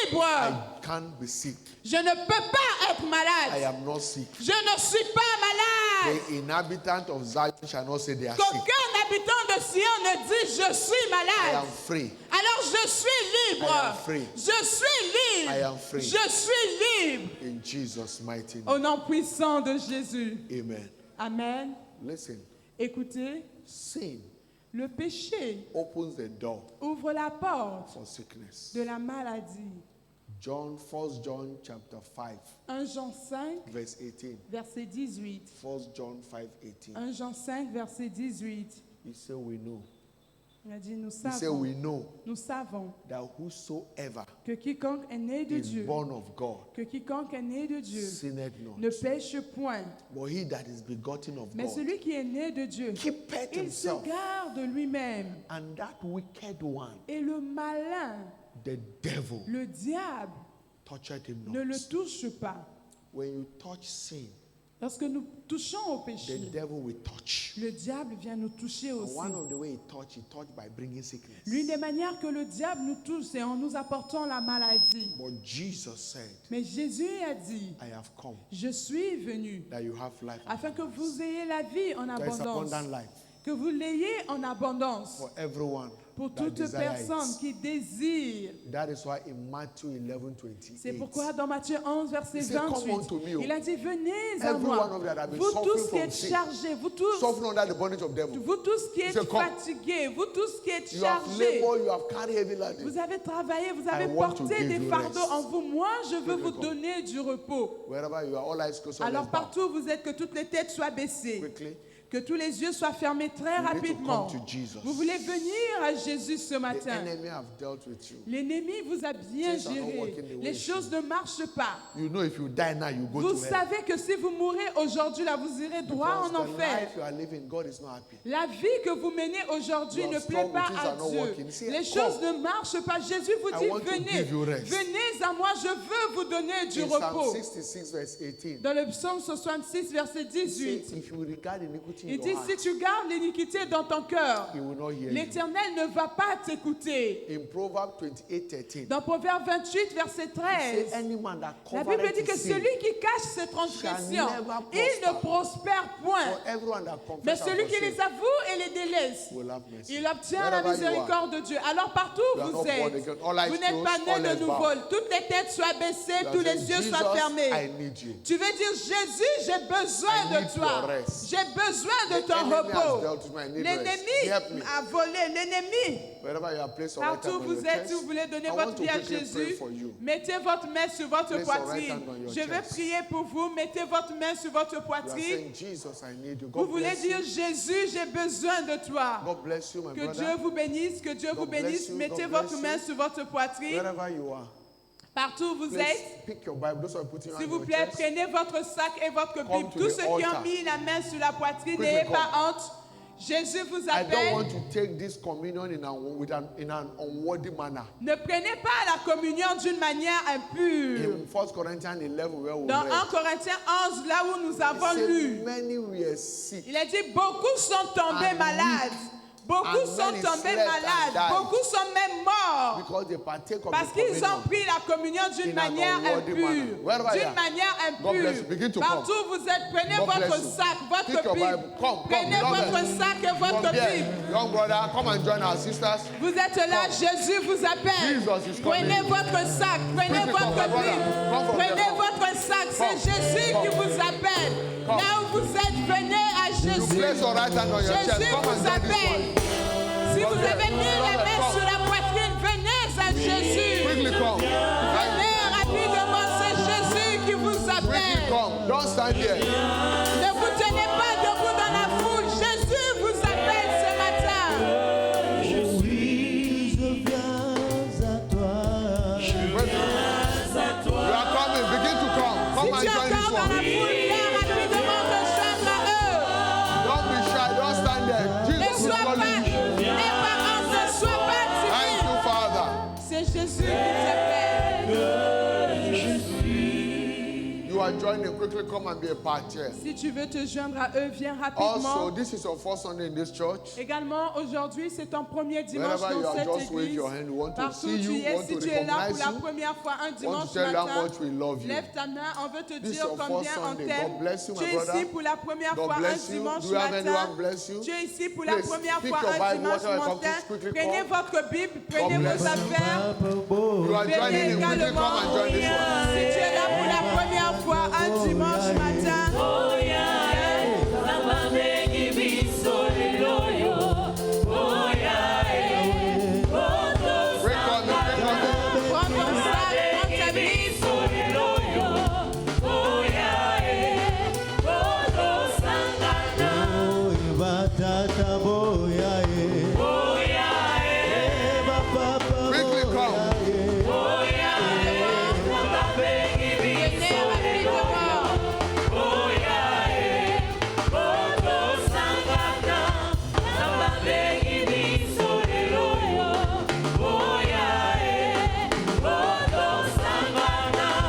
libre. I can't be sick. Je ne peux pas être I malade. am not sick. Je ne suis pas malade. The inhabitant of Zion shall not say they are sick. Qu'aucun habitant de Sion ne dit je suis I malade. am free. Alors je suis libre. I am free. Je suis libre. I am free. Je suis libre. In Jesus' mighty name. Au nom puissant de Jésus. Amen. Amen. Listen, Écoutez, sin le péché opens the door ouvre la porte for sickness. de la maladie. First John chapter 5, 1 Jean 5, verse 18. verset 18. 1 John 5, 18. 1 Jean 5, verset 18. He said we know. Il a dit, nous He said savons, we know nous savons that whosoever que quiconque est né de is Dieu, born of God que quiconque est né de Dieu sinneth ne not. pêche point. But he that is begotten of Mais God celui qui est né de Dieu, keepeth il se himself. garde lui-même. And that wicked one, Et le malin, the devil, le diable, toucheth him ne le not. touche pas. When you touch sin, Lorsque nous touchons au the péché, devil will touch. le diable vient nous toucher And aussi. one of the way he touch by bringing sickness. L'une des manières que le diable nous touche, c'est en nous apportant la maladie. But Jesus said, Mais Jésus a dit, I have come je suis venu that you have life. afin que vous ayez la vie en There is abondance. abundant life Que vous l'ayez en abondance. for everyone pour that toute desire personne it. qui désire. That is why in Matthew 11:28, C'est pourquoi dans Matthieu 11, verset He said, "Come 28, unto me, il a dit, venez à every moi, one of you that have been vous tous suffering qui from êtes sin, chargés, vous tous, suffering under the bondage of devil. vous tous qui êtes said, "Come." fatigués, vous tous qui êtes You have chargés, labored, you have carried heavy laden. vous avez travaillé, vous avez want to porté give des you fardeaux rest. en vous. Moi, je veux vous come. donner du repos. Wherever you are, all eyes closed, all Alors eyes bow. partout où vous êtes, que toutes les têtes soient baissées, Quickly. que tous les yeux soient fermés très You need to rapidement. come to Jesus. Vous voulez venir à Jésus ce The matin. enemy have dealt with you. L'ennemi vous a bien Things are not géré. working the way Les it choses ne marchent pas. You know if you die now, you go Vous to hell. savez que si vous mourrez aujourd'hui, là, vous irez droit Because en the enfer. life you are living, God is not happy. La vie que vous menez aujourd'hui You ne are plaît strong, pas things à are not Dieu. working. See, Les come. choses ne marchent pas. Jésus vous I dit, want to venez, give you rest. venez à moi, je veux vous donner du In Psalm repos. 66 verse 18, Dans le psaume 66, verset it says, 18, if you regard iniquity in il your dit, heart, si tu gardes l'iniquité dans ton cœur, He will not hear you. l'Éternel ne va pas t'écouter. In Proverbs 28:13, Dans Proverbe 28, verset say 13, any man that la Bible covereth dit que his sin, celui qui cache ses transgressions, shall never il ne prospère point. for everyone that Mais confesses celui and qui les forsakes avoue et les délaisse, will have mercy. il obtient la Wherever you are, miséricorde de Dieu. Alors partout où You are vous not born êtes, again. All eyes vous n'êtes pas closed, né all de eyes nouveau. bowed. Toutes les têtes soient baissées, you are tous les saying, yeux Jesus, soient fermés. I need you. Tu veux dire, Jésus, j'ai besoin I de need toi. your rest. J'ai besoin de The ton enemy has repos. dealt with me. I need L'ennemi rest. Help me. a volé. L'ennemi, Wherever you are, place your right partout hand où on vous your êtes, chest. si vous voulez donner I votre want to vie à quickly pray Jésus, for you. mettez votre main sur votre Place your right poitrine. hand on your Je vais chest. prier pour vous. Mettez votre main sur votre You are poitrine. saying, Jesus, I need you. Vous God voulez bless dire, you. Jésus, j'ai besoin de toi. God bless you, my Que brother. Dieu vous bénisse, que Dieu vous God bless bénisse. you, Mettez God votre bless main you. sur votre poitrine. Wherever you are, Partout où vous please êtes. pick your Bible. Those who are putting your S'il hand vous on plaît, your chest. prenez votre sac et votre Come Bible. to Tous the ceux qui ont altar. mis la main sur la poitrine, Quickly n'ayez come. pas honte. Jésus vous I don't appelle. want to take this communion in an unworthy manner. Ne prenez pas la communion d'une manière impure. In 1 Corinthians 11, where we Dans read, 1 Corinthiens 11, là où nous it avons said, lu, many were sick. il a dit beaucoup sont tombés And malades. Beaucoup And sont many tombés slept and malades. died. Beaucoup sont même morts. Because they partake of Parce the qu'ils ont communion. pris la communion d'une In an manière unworthy manner. impure. Wherever you D'une are. manière God bless you. Begin to impure. Partout où vous êtes, prenez God votre bless you. sac, votre Pick your Bible. Bible. Come, Prenez beloved. votre sac et votre From there, Bible. young brother, come and join our sisters. Vous êtes là, Jésus vous appelle. Jesus is coming. Prenez votre sac, prenez Quickly votre come, my brother. Bible. Come from Prenez there, come. votre sac, c'est Come. Jésus qui Come. vous appelle. Come. Là où vous êtes, venez à You Jésus. place your right hand on your chest. Jésus Come and vous join this appelle. one. Si vous Come avez here. mis la main Come. sur la poitrine, venez à Jésus. Quickly come. Venez rapidement, c'est Jésus qui vous Quickly appelle. come. Don't stand here. Ne vous tenez pas debout dans la foule. Jésus vous appelle ce matin. Oui, je viens à toi. You are coming. Begin to come. Come Si and tu es join this encore dans la one. foule, viens rapidement rejoindre eux. Don't be shy. Don't stand there. Ne Jesus is sois pas, calling you. n'aie pas honte, ne sois pas Thank timide. you, Father. C'est Jésus qui t'appelle. You are joining. Quickly come and be a part here. Si tu veux te joindre à eux, viens Also, rapidement. this is your first Sunday in this church. Également, aujourd'hui, c'est ton premier dimanche Wherever you dans are, cette just wave église. your hand. We want to Partout see où tu you. es, Want si to tu es là pour recognize la you. première fois un Want dimanche to tell you how matin, much we love you. lève ta main, on veut te This is dire your first combien on Sunday. t'aime. God bless you, Tu my es brother. ici pour la première God fois un bless you. dimanche Do you have matin. anyone bless you? Tu es ici pour la Please, première pick fois your un Bible, dimanche whatever comes, matin. quickly Prenez come. votre Bible, prenez bless vos you. affaires. You are Venez joining in. Quickly également. come and join this one. Si tu es là pour la première fois un dimanche matin, Break on me. Break on me. prends ton sac, prends ta Bible. Quickly come. Venez rapidement.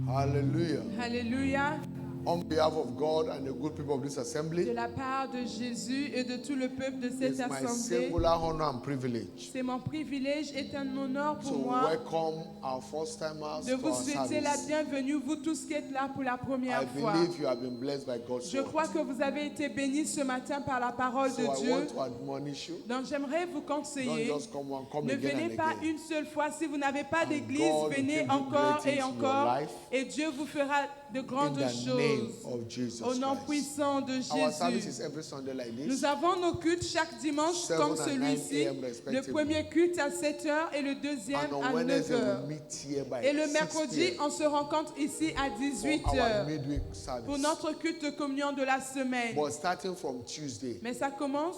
Hallelujah. Alléluia. On behalf behalf of God and the good people of this de assembly, la part de Jésus et de tout le peuple de cette it's my assemblée, singular honor and privilege c'est mon privilège et un honneur to pour moi welcome our first-timers de to vous our souhaiter la service. bienvenue, vous tous qui êtes là pour la I première fois. believe you have been blessed by God's Je word. crois que vous avez été bénis ce matin par la parole So de I Dieu. want to admonish you. Donc j'aimerais vous Don't conseiller, just come ne again venez and pas again. une seule fois. Si vous n'avez pas And d'église, God will venez keep doing encore great et things in your encore. life. Et Dieu vous fera de In grandes the name choses. of Jesus Au nom Christ. puissant de Our service Jésus. is every Sunday like this. Nous avons nos cultes chaque dimanche 7 comme and 9 celui-ci. a.m. Le respectively. premier culte à 7h et le deuxième And on à Wednesday, 9h. we meet here by Et le 6 mercredi, p.m. on se rencontre ici à for our 18h midweek pour service. notre culte de communion de la semaine. But starting from Tuesday, Mais ça commence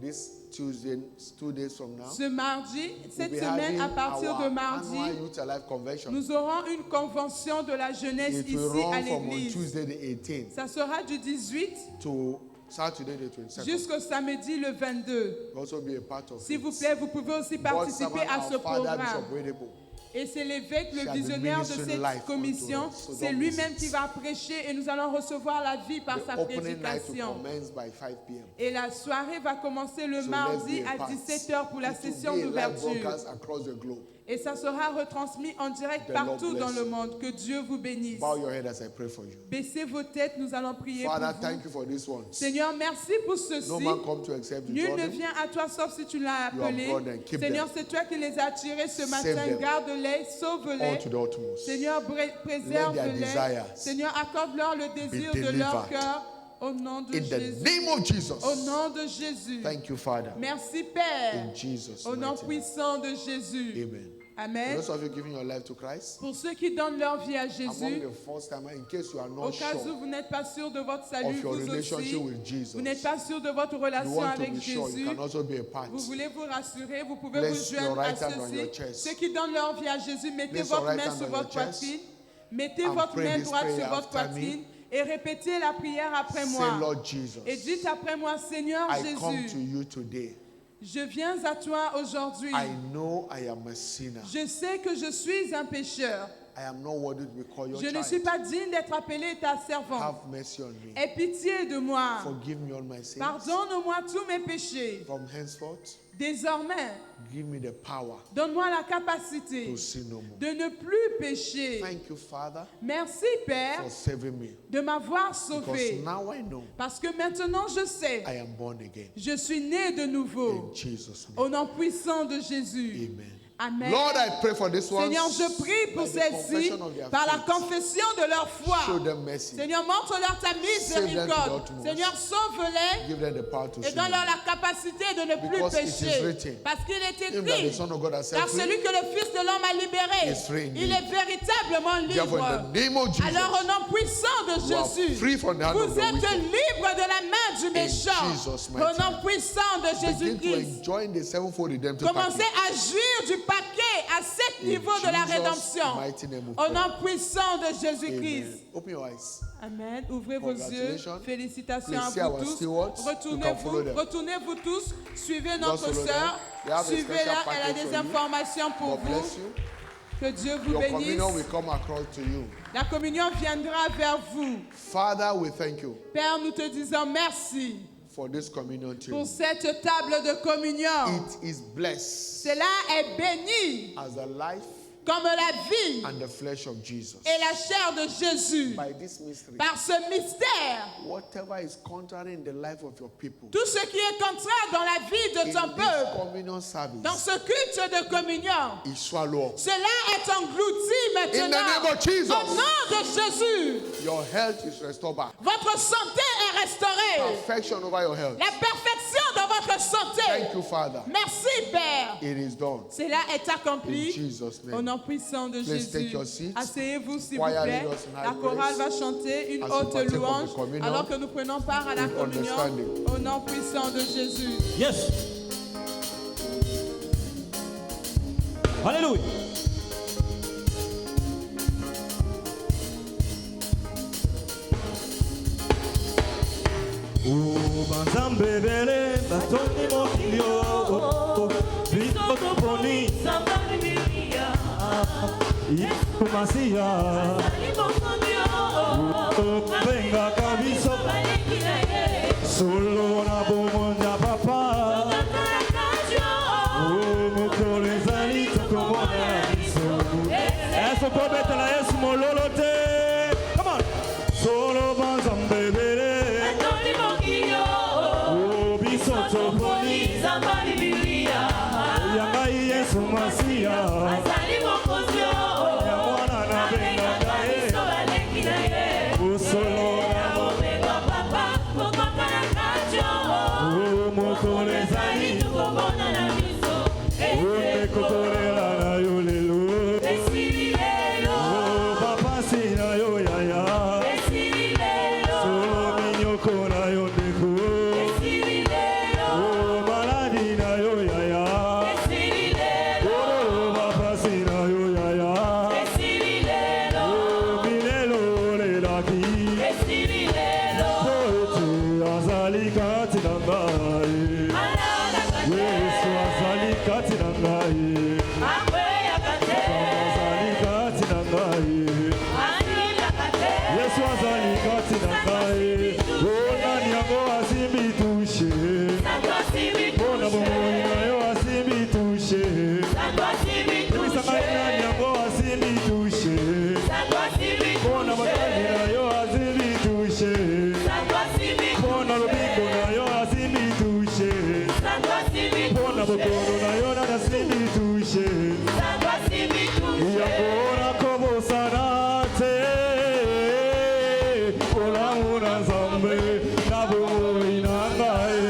this Tuesday, 2 days from now, ce mardi. we'll Cette be semaine, having à partir de our mardi, annual Youth Alive Convention. nous aurons une convention de la jeunesse It will ici à run from on l'église. Tuesday the 18th Ça sera du 18 to Saturday the 22nd. jusqu'au samedi le 22. Also be a part of S'il it. vous plaît, vous pouvez aussi God's participer servant, à ce our Father, Bishop programme. Oyedepo, Et c'est l'évêque, le shall be visionnaire de ministering cette life commission. unto us. So C'est don't lui-même miss qui it. va prêcher et nous allons recevoir la vie par sa The opening night will prédication. commence by 5 p.m. Et la soirée va commencer le So mardi let's be a à part. 17h pour la It will session be a live d'ouverture. broadcast across the globe. Et ça sera retransmis en direct The Lord partout dans bless le you. monde. Que Dieu vous bénisse. Bow your head as I pray for you. Baissez vos têtes, nous allons prier Father, pour vous. thank you for this one. Seigneur, merci pour ceci. No man come to accept you. Nul draw ne them. vient à toi sauf si tu l'as You have appelé. brought them. Keep Seigneur, them. c'est toi qui les as attirés ce matin. them. Garde-les, All sauve-les. to the utmost. Seigneur, Let préserve-les. their desires Seigneur, accorde-leur le désir be de leur delivered. cœur. Au nom de In the Jésus. name of Jesus. Au nom de Jésus. Thank you, Father. Merci, Père. In Jesus' Au nom mighty name. puissant de Jésus. Amen. For Amen. those of you giving your life to Christ, Pour ceux qui donnent leur vie à among Jésus, the first time, in case you are au not cas où sure vous n'êtes pas sûr de votre salut, of your vous relationship aussi, with Jesus, vous n'êtes pas sûr de votre you relation want to avec be sure, you Jésus, can also be a part. vous voulez vous rassurer, vous pouvez Place vous your joindre à right hand on your ceci. chest. Ceux qui donnent leur vie à Jésus, mettez Place your votre right main hand sur on votre your chest poitrine, mettez and votre pray main this droite sur prayer votre after me. poitrine et répétez la prière après Say, moi. Lord Jesus, Et dites après moi, Seigneur I come to Jésus, you today. je viens à toi aujourd'hui. I know I am a sinner. Je sais que je suis un pécheur. I am not worthy to be called your Je ne suis child. pas digne d'être appelé ta servante. Have mercy on me. Aie pitié de moi. Forgive me all my sins. Pardonne-moi tous mes péchés. From henceforth, Désormais, give me the power donne-moi la capacité to sin no more. de ne plus pécher. Thank you, Father, Merci, Père, for saving me. de m'avoir Because sauvé. now I know Parce que maintenant, je sais, I am born again. je suis né de nouveau. In Jesus' name. Au nom puissant de Jésus. Amen. Amen. Lord, I pray for this one. Seigneur, je prie pour By the celles-ci confession of their par la faith. confession de leur foi. Show them mercy. Seigneur, montre-leur ta miséricorde. to the utmost. Seigneur, sauve-les Give them the power to et sin. donne-leur la capacité de ne plus Because it is pécher. written, Parce qu'il est Him that the écrit, Son of God has set car free, celui que le Fils de l'homme a libéré, is free indeed. il est véritablement Therefore, libre. in the name of Jesus, Alors au nom puissant de you are Jésus, free from the hand of vous the êtes wicked. libre de la main du méchant. Jesus' Au mighty nom puissant de begin to Jésus-Christ, enjoy the sevenfold redemptive commencez package. à jouir du paquet à 7 niveaux de la Jesus' rédemption. mighty name we Au pray. nom puissant de Jésus-Christ. Amen. Open your eyes. Amen. Ouvrez vos yeux. Congratulations. Félicitations Please see à our vous tous. stewards. You can follow them. Retournez-vous tous. Suivez notre follow sœur. them. They have a Suivez-la. special Elle a package des for you. informations pour God vous. bless you. Que Dieu vous Your bénisse. communion will come across to you. La communion viendra vers vous. Father, we thank you Père, nous te disons merci for this communion too. pour cette table de communion. It is blessed Cela est béni as the life comme la vie and the flesh of Jesus. et la chair de Jésus. By this mystery, Par ce mystère, whatever is contrary in the life of your people, tout ce qui est contraire dans la vie de in ton this peuple, communion dans service, ce culte de communion, is swallowed. cela est englouti In the maintenant. name of Jesus. Au nom de Jésus, Your health is restored back. votre santé est restaurée. Perfection over your health. La perfection de votre santé. Thank you, Father. Merci, Père. It is done. Cela est In accompli. Jesus' Au name. nom puissant de Please take Jésus. your seats. Asseyez-vous, s'il vous Choir plaît. lead us in high La chorale praise va chanter une as we haute partake of the louange communion alors que nous prenons part à la with communion. understanding. Au nom puissant de Jésus. Yes. Alléluia. Banzambe bele batoni mokilio biso toponi Yesu Masiya Benga kabiso Solo na bomonja papa Mukole zali tukomona biso Eso kobeta na yesu mololote. Come on. Solo banzambe bere biso toponi Yangai yesu masia Yamwana na benga kae Usolo mokole zali Ute kotorela na yo lelo Papa si na yo yaya Solo minyoko na yo ndeko Maladi na yo yaya Papa si na yo yaya Milelo lelaki Poete azali kati na ngai Yesu azali kati na ngai Azali kati na ngai Yesu azali kati na ngai Nani yango asimbi touche Bona bomoi na yo asimbi touche Ebisanga nani yango asimbi touche Bona makali na yo asimbi touche Bona lobingo na yo asimbi touche Bona bokono na yo na asimbi touche Yangora kobo sanate Ola muna zambe na bomoi na ngai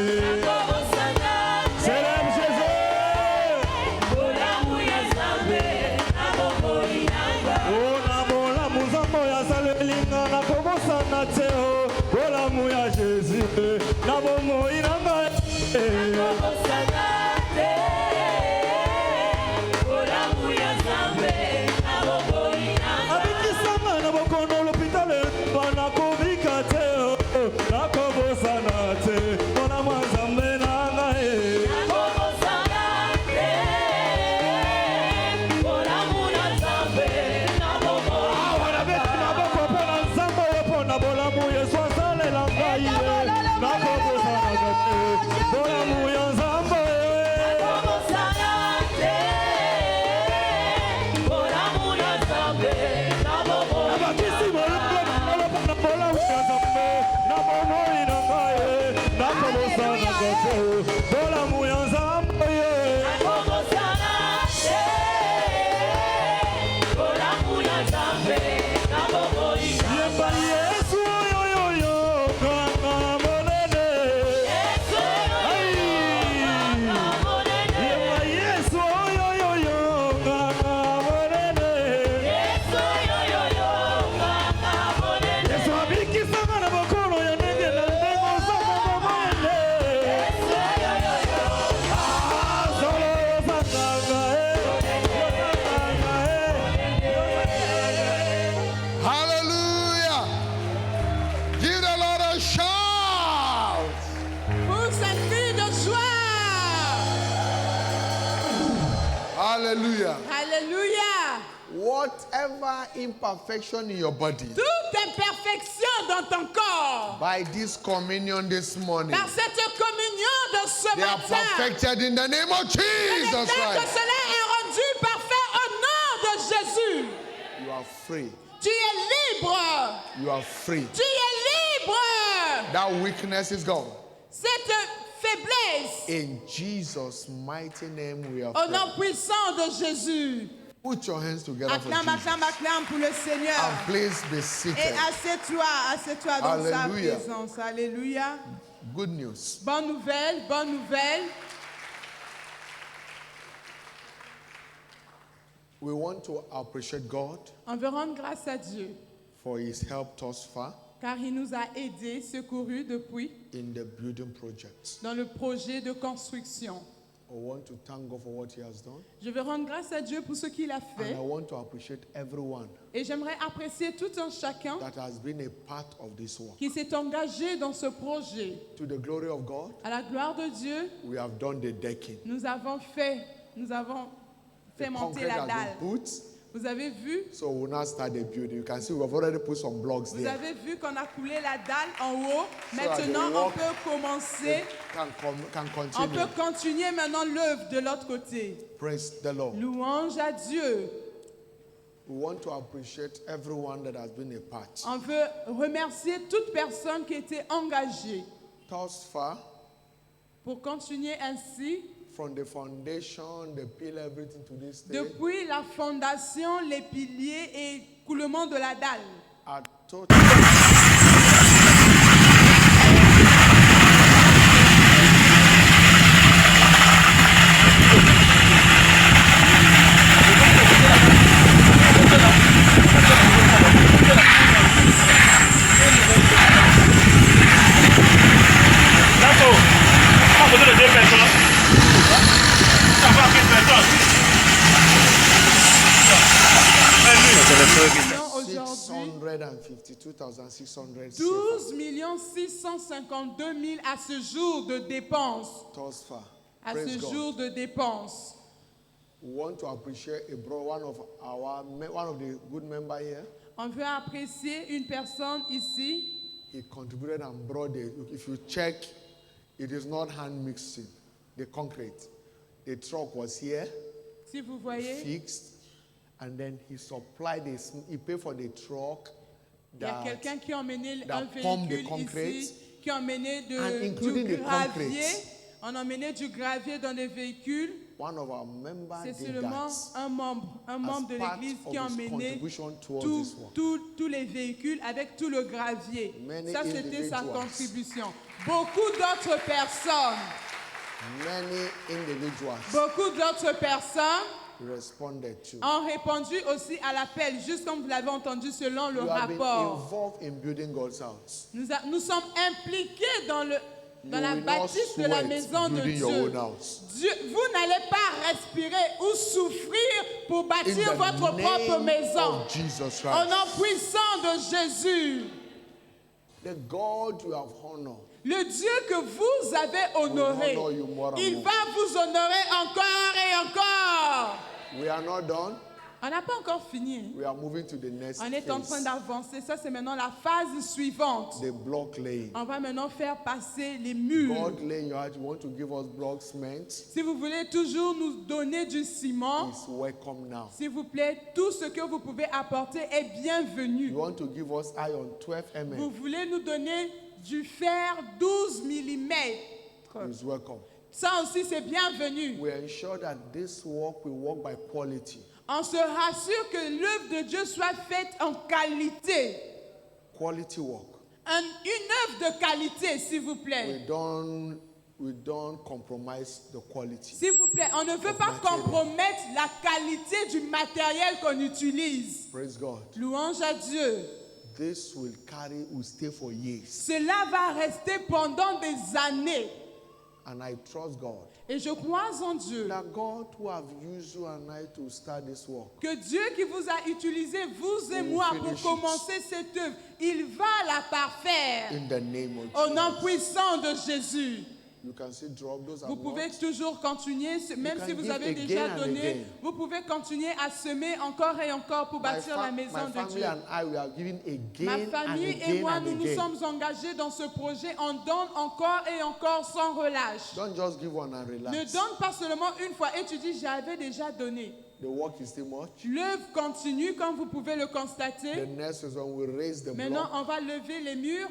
Célèbre Jésus Ona mola muzambo ya salelinga na kobo sanate Ola muya Jésus na bomoi na ngai Abikisanga na bokono l'hôpital bana kobika te na kobosana te mona mwazambe na ngai wana beti maboko mpona nzambe oyo mpona bolamu Yesu asalela ngai na kobosana te bolamu ya nzambe abakisi moloko na bolamu ya nzambe na bomoi na ngai na kobosana te bolamu ya nzambe yemba Yesu oyoyoyo nganga monene yemba Yesu oyoyoyo nganga monene Yesu abikisanga na bokono ya ndenge na ndenge ozanga momene solo ozanganga Hallelujah. Give the Lord a shout. Pousse un cri de joie. Hallelujah. Alléluia. Whatever imperfection in your body, Toute imperfection dans ton corps, by this communion this morning, par cette communion de ce they are matin, perfected in the name of je Jesus déclare que Christ. cela est rendu parfait au nom de Jésus. You are free. Tu es libre. You are free. Tu es libre. That weakness is gone. Cette faiblesse, In Jesus' mighty name we are au free. nom puissant de Jésus. Put your hands together for Acclame, Jesus. acclame, acclame pour le Seigneur. And please be Et seated. assieds-toi dans sa Alléluia. présence. Alléluia. Good news. Bonne nouvelle, bonne nouvelle. We want to appreciate God On veut rendre grâce à Dieu, for His help thus far car il nous a aidés, secourus depuis in the building project. dans le projet de construction. I want to thank God for what He has done. Je veux rendre grâce à Dieu pour ce qu'il a And fait. I want to appreciate everyone Et j'aimerais apprécier tout un chacun that has been a part of this work. qui s'est engagé dans ce projet. To the glory of God, À la gloire de Dieu, we have done the decking. nous avons fait monter Concrete la has dalle. been put. Vous avez vu? So we'll now start the building. You can see we've already put some blocks Vous there. avez vu qu'on a coulé la dalle en haut. that Maintenant, the on work peut commencer. Can On continue. peut continuer maintenant l'œuvre de l'autre côté. Praise the Lord. Louange à Dieu. We want to appreciate everyone that has been a part. On veut remercier toute personne qui était engagée Thus far, pour continuer ainsi. from the foundation, the pillar, everything to this day, Depuis la fondation, les piliers et coulement de la dalle. our total Aujourd'hui, 652,600 12 652 000 à ce jour de dépenses. thus far. À Praise ce God. jour de dépenses. We want to appreciate a bro, one of the good member here. On veut apprécier une personne ici. He contributed and brought the. If you check, it is not hand mixing. The concrete, the truck was here, Si vous voyez, fixed, and then he supplied this. He paid for the truck. il y a quelqu'un qui a emmené that un pump the véhicule concrete, ici, qui a emmené and including du the gravier. concrete. On a emmené du gravier dans des véhicules. One of our members C'est did seulement that. un membre de part l'église of qui a his emmené contribution towards this work. tous les véhicules avec tout le gravier. Many Ça, c'était sa individuals. contribution. Beaucoup d'autres personnes, Many individuals responded to. ont répondu aussi à l'appel, juste comme vous l'avez entendu selon le You have been rapport. involved in building God's house. Nous sommes impliqués dans You la will not bâtisse de la sweat maison de building your Dieu. own house. Vous n'allez pas respirer ou souffrir pour In bâtir the votre propre name maison. of Jesus Au Christ, nom puissant de Jésus, the God you have honored, le Dieu que vous avez honoré, will honor you more and il more. va vous honorer encore et encore. We are not done. On n'a pas encore fini. We are moving to the next On est en train phase. d'avancer. Ça, c'est maintenant la phase suivante. The block laying. On va maintenant faire passer les murs. God laying your heart, you want to give us block cement, Si vous voulez toujours nous donner du ciment, is welcome now. s'il vous plaît, tout ce que vous pouvez apporter est bienvenu. You want to give us iron 12 Vous mm, voulez nous donner du fer 12 mm. is welcome. Ça aussi, c'est bienvenu. We ensure that this work will work by quality. On se rassure que l'œuvre de Dieu soit faite en qualité. Quality work. Une œuvre de qualité, s'il vous plaît. We don't compromise the quality. S'il vous plaît, on ne veut pas material. compromettre la qualité du matériel qu'on utilise. Praise God. Louange à Dieu. This will stay for years. Cela va rester pendant des années. And I trust God. Et je crois en Dieu. That God who have used you and I to start this work, Que Dieu qui vous a utilisé, vous et will moi, finish pour it. commencer cette œuvre, il va la parfaire. in the name of Au nom Jesus. puissant de Jésus. You can still drop those Vous pouvez amounts. toujours continuer, même can si vous give avez again déjà and donné, again. vous pouvez continuer à semer encore et encore pour bâtir la maison My de family Dieu. and I, we are giving Ma again and famille et again moi, and nous nous again. sommes engagés dans ce projet. On donne encore et encore sans relâche. Don't just give one and Ne relax. donne pas seulement une fois et tu dis j'avais déjà donné. The work is still much. L'œuvre continue comme vous pouvez le The constater. next is when we raise the Maintenant, block, on va lever les murs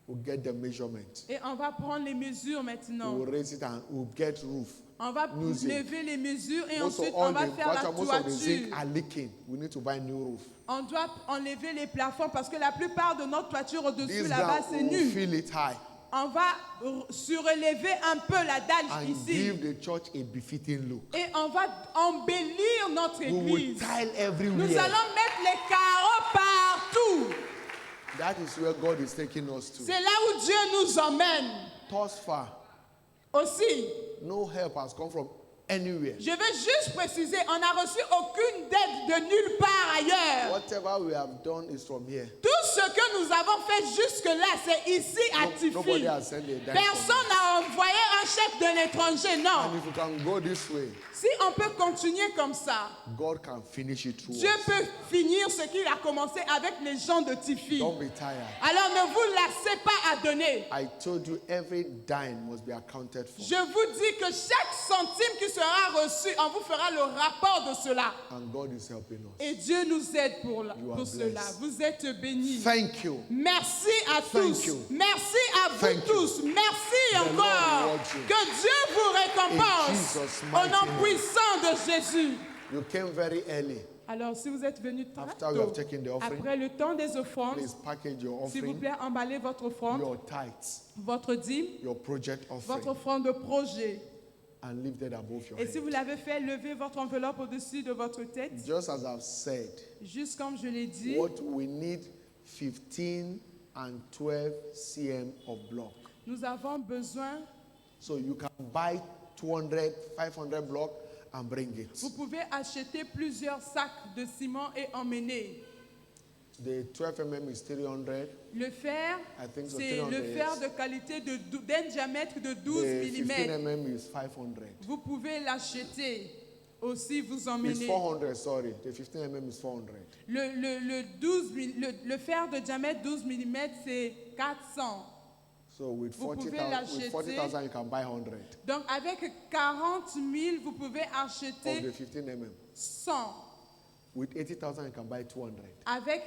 we'll get the measurement. et on va prendre les mesures maintenant. We'll raise it and we'll get roof. On va Music. lever les mesures et Most ensuite of all on va the, faire la most of the zinc toiture. are leaking. We need to buy new roof. On doit enlever les plafonds parce que la plupart de notre toiture au-dessus This là-bas ground c'est will nu. feel it high On va surélever un peu la dalle and ici give the church a befitting look. et on va embellir notre We will église. tile Nous everywhere. allons mettre les carreaux partout. That is where God is taking us to. C'est là où Dieu nous emmène. Thus far, Aussi, no help has come from anywhere. je veux juste préciser, on n'a reçu aucune dette de nulle part ailleurs. Whatever we have done is from here. Tout ce ce que nous avons fait jusque-là, c'est ici à Nobody Tifi. has sent a dime from Personne n'a envoyé un chèque de l'étranger, you. non. And if you can go this way, Si on peut continuer comme ça, God can finish it through Dieu us. peut finir ce qu'il a commencé avec les gens de Tifi. Don't be tired. Alors ne vous lassez pas à donner. I told you every dime must be accounted for. Je vous dis que chaque centime qui sera reçu, on vous fera le rapport de cela. And God is helping us. Et Dieu nous aide pour You are pour cela. blessed. Vous êtes bénis. Thank you. Merci à Thank tous. you. Merci à vous Thank you. tous. Merci Lord encore. reward you. Que Dieu vous récompense. In Jesus' Au mighty nom name. puissant de Jésus. You came very early. Alors, si vous êtes venus très After we have tôt, taken the offering, après le temps des offrandes, please package your s'il vous offering, plaît, emballez votre offrande, your tithes, votre dîme, your project votre offering, offrande de projet. and leave that above your Et si head. vous l'avez fait, levez votre enveloppe au-dessus de votre tête. Just as I've said, Juste comme je l'ai dit, what we need 15 and 12 cm of block. nous avons besoin, So you can buy 200, 500 block and bring it. vous pouvez acheter plusieurs sacs de ciment et emmener. The 12 mm is 300. Le fer, I think so, c'est 300, le fer yes. de qualité d'un diamètre de 12 The 15 mm. mm is 500. Vous pouvez l'acheter. Aussi, vous It's emmenez. 400, sorry. The 15 mm is 400. Le fer de diamètre 12 mm, c'est 400. So with Vous pouvez 40,000, l'acheter. 40,000 you can buy 100 Donc, avec 40 000, vous pouvez of acheter the 15 mm. 100. With 80,000 you can buy 200. Avec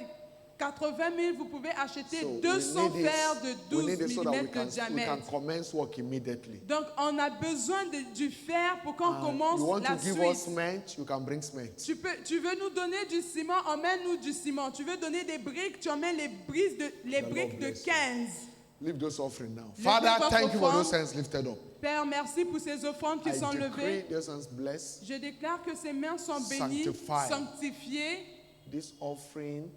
80 000, vous pouvez acheter So 200 we need fers this- de we 12 need this so that mm we de can diamètre. commence work immediately. Donc, on a besoin du fer pour qu'on And commence you want la to give us suite. cement, you can bring cement. Tu veux nous donner du ciment, emmène-nous du ciment. Tu veux donner des briques, tu emmènes les briques Lord de bless you. 15. Leave those offering now. Levez Father, votre thank you for offrande. those hands lifted up. Père, merci pour ces offrandes qui I sont decree levées. those hands blessed. Je déclare que ces mains sont bénies, Sanctified. sanctifiées. This offering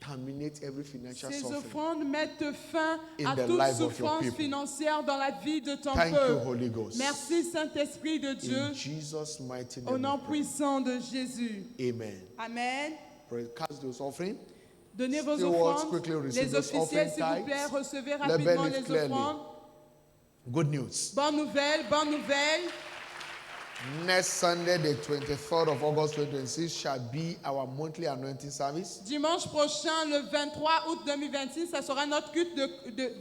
terminates every financial Ces suffering. offrandes mettent fin In à the toute life of your souffrance people. financière dans la vie de ton Thank you, peuple. Holy Ghost. Merci Saint-Esprit de Dieu, In Jesus' mighty au name. nom we pray. puissant de Jésus. Amen. Amen. Pray, cast those offering. Donnez vos Stewards, offrandes. quickly receive Les those officiels, offering s'il vous plaît, tithes. recevez Let rapidement them les live clearly. offrandes. Good news. Bonne nouvelle, bonne nouvelle. Next Sunday, the 23rd of August 2026, shall be our monthly anointing service, Dimanche prochain, le 23 août 2026, ça sera notre culte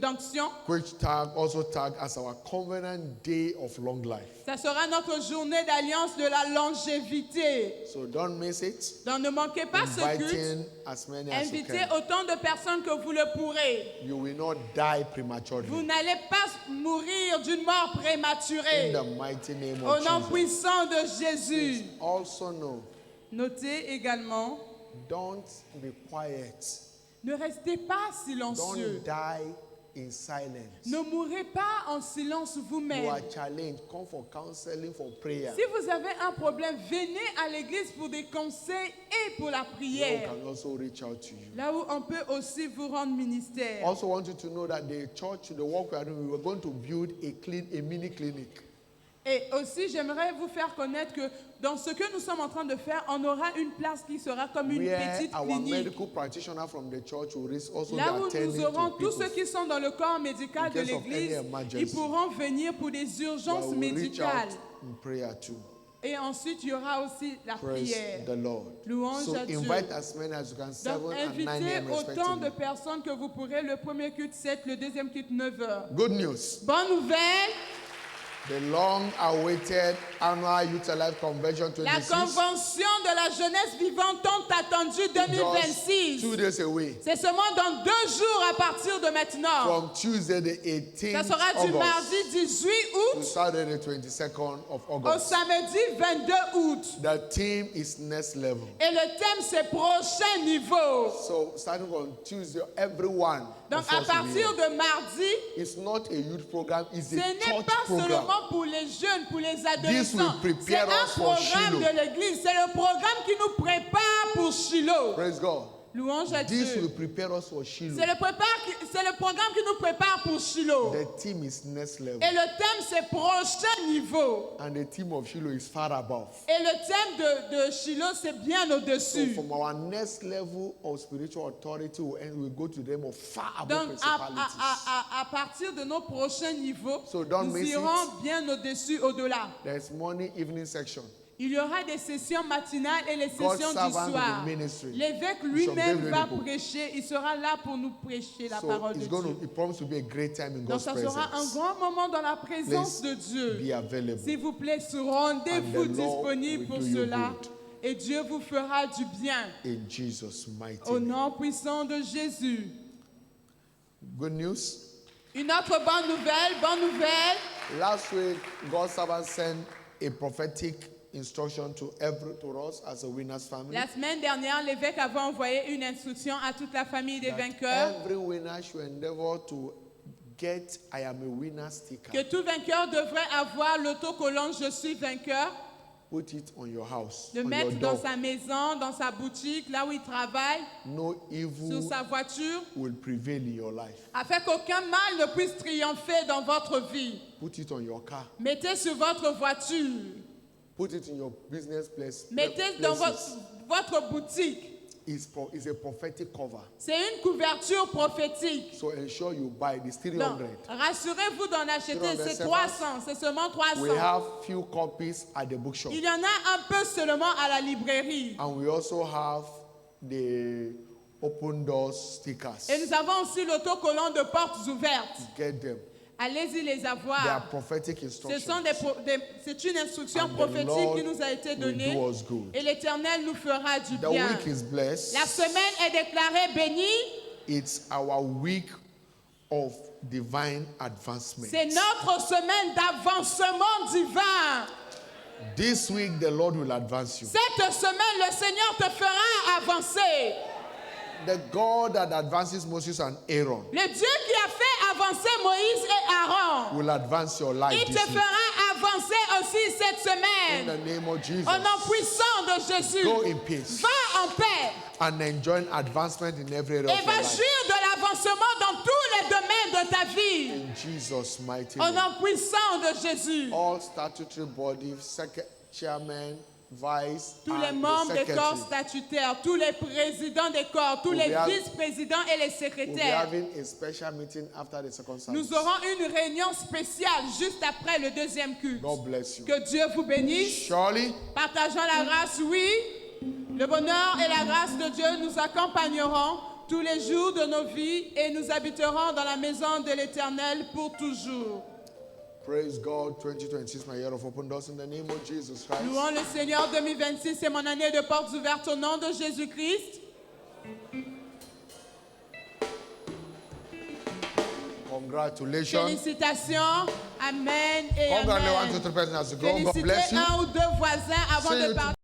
d'onction. which also tag as our covenant day of long life. Ça sera notre journée d'alliance de la longévité. So don't miss it. Donc ne manquez pas ce culte. Inviting as many as you Invitez can. autant de personnes que vous le pourrez. You will not die Vous prematurely. n'allez pas mourir d'une mort In prématurée. the mighty name Au of nom Jesus. puissant de Jésus. Also know, Notez également, don't be quiet. ne restez pas silencieux. Don't die in silence. Ne mourrez pas en silence You vous-même. are challenged. Come for counseling, for prayer. Si vous avez un problème, venez à l'église pour des conseils et pour la God prière. can also reach out to you. Là où on peut aussi vous rendre ministère. Also want you to know that the church, the work we are doing, we were going to build a mini clinic. Et aussi, j'aimerais vous faire connaître que dans ce que nous sommes en train de faire, on aura une place qui sera comme une Where petite our clinique. medical practitioner from the church will also Là be où attending nous aurons to tous ceux people. qui sont dans le corps médical In de case of l'église, any emergency. ils pourront venir pour des But urgences we will reach médicales. out in prayer too. Et ensuite, il y aura aussi la Praise prière. the Lord. Louange So à Dieu. invite as many as you can, 7 Donc, and 9 invitez a.m. autant de respectively. personnes que vous pourrez. Le premier culte 7, le deuxième culte 9 heures. Good news. Bonne nouvelle, The long-awaited annual Youth Alive Convention la 26 convention de la jeunesse vivante tant attendue just 2026. 2 days away. C'est seulement dans 2 jours à partir de maintenant. From Tuesday the Ça 18th sera du August mardi 18 to août Saturday the 22nd of au August. samedi 22 août. The theme is next level. Et le thème, c'est prochain niveau. So starting from Tuesday, everyone Donc, of à us will be partir here. de mardi, It's not a youth program, it's ce a n'est church pas program. seulement pour les jeunes, pour les This adolescents. will prepare C'est un us for programme Shiloh. de l'église. C'est le programme qui nous prépare pour Shiloh. Praise God. Louange à This Dieu. will prepare us for Shiloh. C'est le programme qui nous prépare pour Shiloh. The theme is next level. Et le thème, c'est prochain niveau. And the theme of Shiloh is far above. Et le thème de Shiloh, c'est bien So au-dessus. from our next level of spiritual authority, we'll go to them of far above Donc, principalities. à partir de nos prochains niveaux, So don't nous miss it. irons bien au-dessus, au-delà. There's morning, evening section. Il y aura des sessions matinales et les God's sessions du servant of soir. the ministry. L'évêque Bishop lui-même David va Oyedepo. prêcher. Il sera là pour nous prêcher la So parole de it's Dieu. it promises to be a great time in Donc, God's ça sera un presence. grand moment dans la présence Please de Dieu. Be available. S'il vous plaît, rendez-vous And the Lord disponible will pour do you cela. good. Et Dieu vous fera du bien. In Jesus' mighty Au name. nom puissant de Jésus. Good news. Une autre bonne nouvelle. Last week, God's servant sent a prophetic instruction to us as a winners family. La semaine dernière, l'évêque avait envoyé une instruction à toute la famille des That vainqueurs. every winner should endeavor to get I am a winner sticker. Que tout vainqueur devrait avoir l'autocollant Je suis vainqueur. Put it on your house, Le on mettre your dans door. sa maison, dans sa boutique, là où il travaille, No sur evil sa voiture, will prevail in your life. afin qu'aucun mal ne puisse triompher dans votre vie. Put it on your car. Mettez sur votre voiture. Put it in your business place. Mettez dans places. votre boutique. It's a prophetic cover. C'est une couverture prophétique. So ensure you buy it. It's Donc, 300. rassurez-vous d'en acheter. 300 C'est 300. C'est seulement 300. We have few copies at the bookshop. Il y en a un peu seulement à la librairie. And we also have the open doors stickers. Et nous avons aussi l'autocollant de portes ouvertes. Get them. Allez-y les They are avoir. prophetic Ce instructions. sont c'est une instruction And the prophétique Lord qui nous a été will donnée. do us good. Et l'Éternel nous fera du The bien. week is blessed. La semaine est déclarée bénie. It's our week of divine advancement. C'est notre semaine d'avancement divin. This week, the Lord will advance you. Cette semaine, le Seigneur te fera avancer. The God that advances Moses and Aaron Le Dieu qui a fait avancer Moïse et Aaron, will advance your life il te this week. fera avancer aussi cette In semaine. the name of Jesus. Au nom puissant de Jésus, Go in peace va en paix and enjoy advancement in every area et of your va life. jouir de l'avancement dans tous les domaines de ta vie. In Jesus' mighty Au name. nom puissant de Jésus, All statutory bodies, chairman, vice, tous les and membres the des corps secretary statutaires, tous les présidents des corps, tous We'll les be having- vice-présidents et les will be secrétaires. having a special meeting after the second service. Nous aurons une réunion spéciale juste après le deuxième culte. God bless you. Que Dieu vous bénisse. Surely, Partageons la grâce, oui. Le bonheur et la grâce de Dieu nous accompagneront tous les jours de nos vies et nous habiterons dans la maison de l'Éternel pour toujours. praise God. 2026, my year of open doors in the name of Jesus Christ. Louons le Seigneur. 2026, c'est mon année de portes ouvertes au nom de Jésus-Christ. Congratulations. Félicitations. Amen et Congratulations one, two, amen. three persons as you go. God Félicitez bless you. un ou deux voisins avant See de you partir.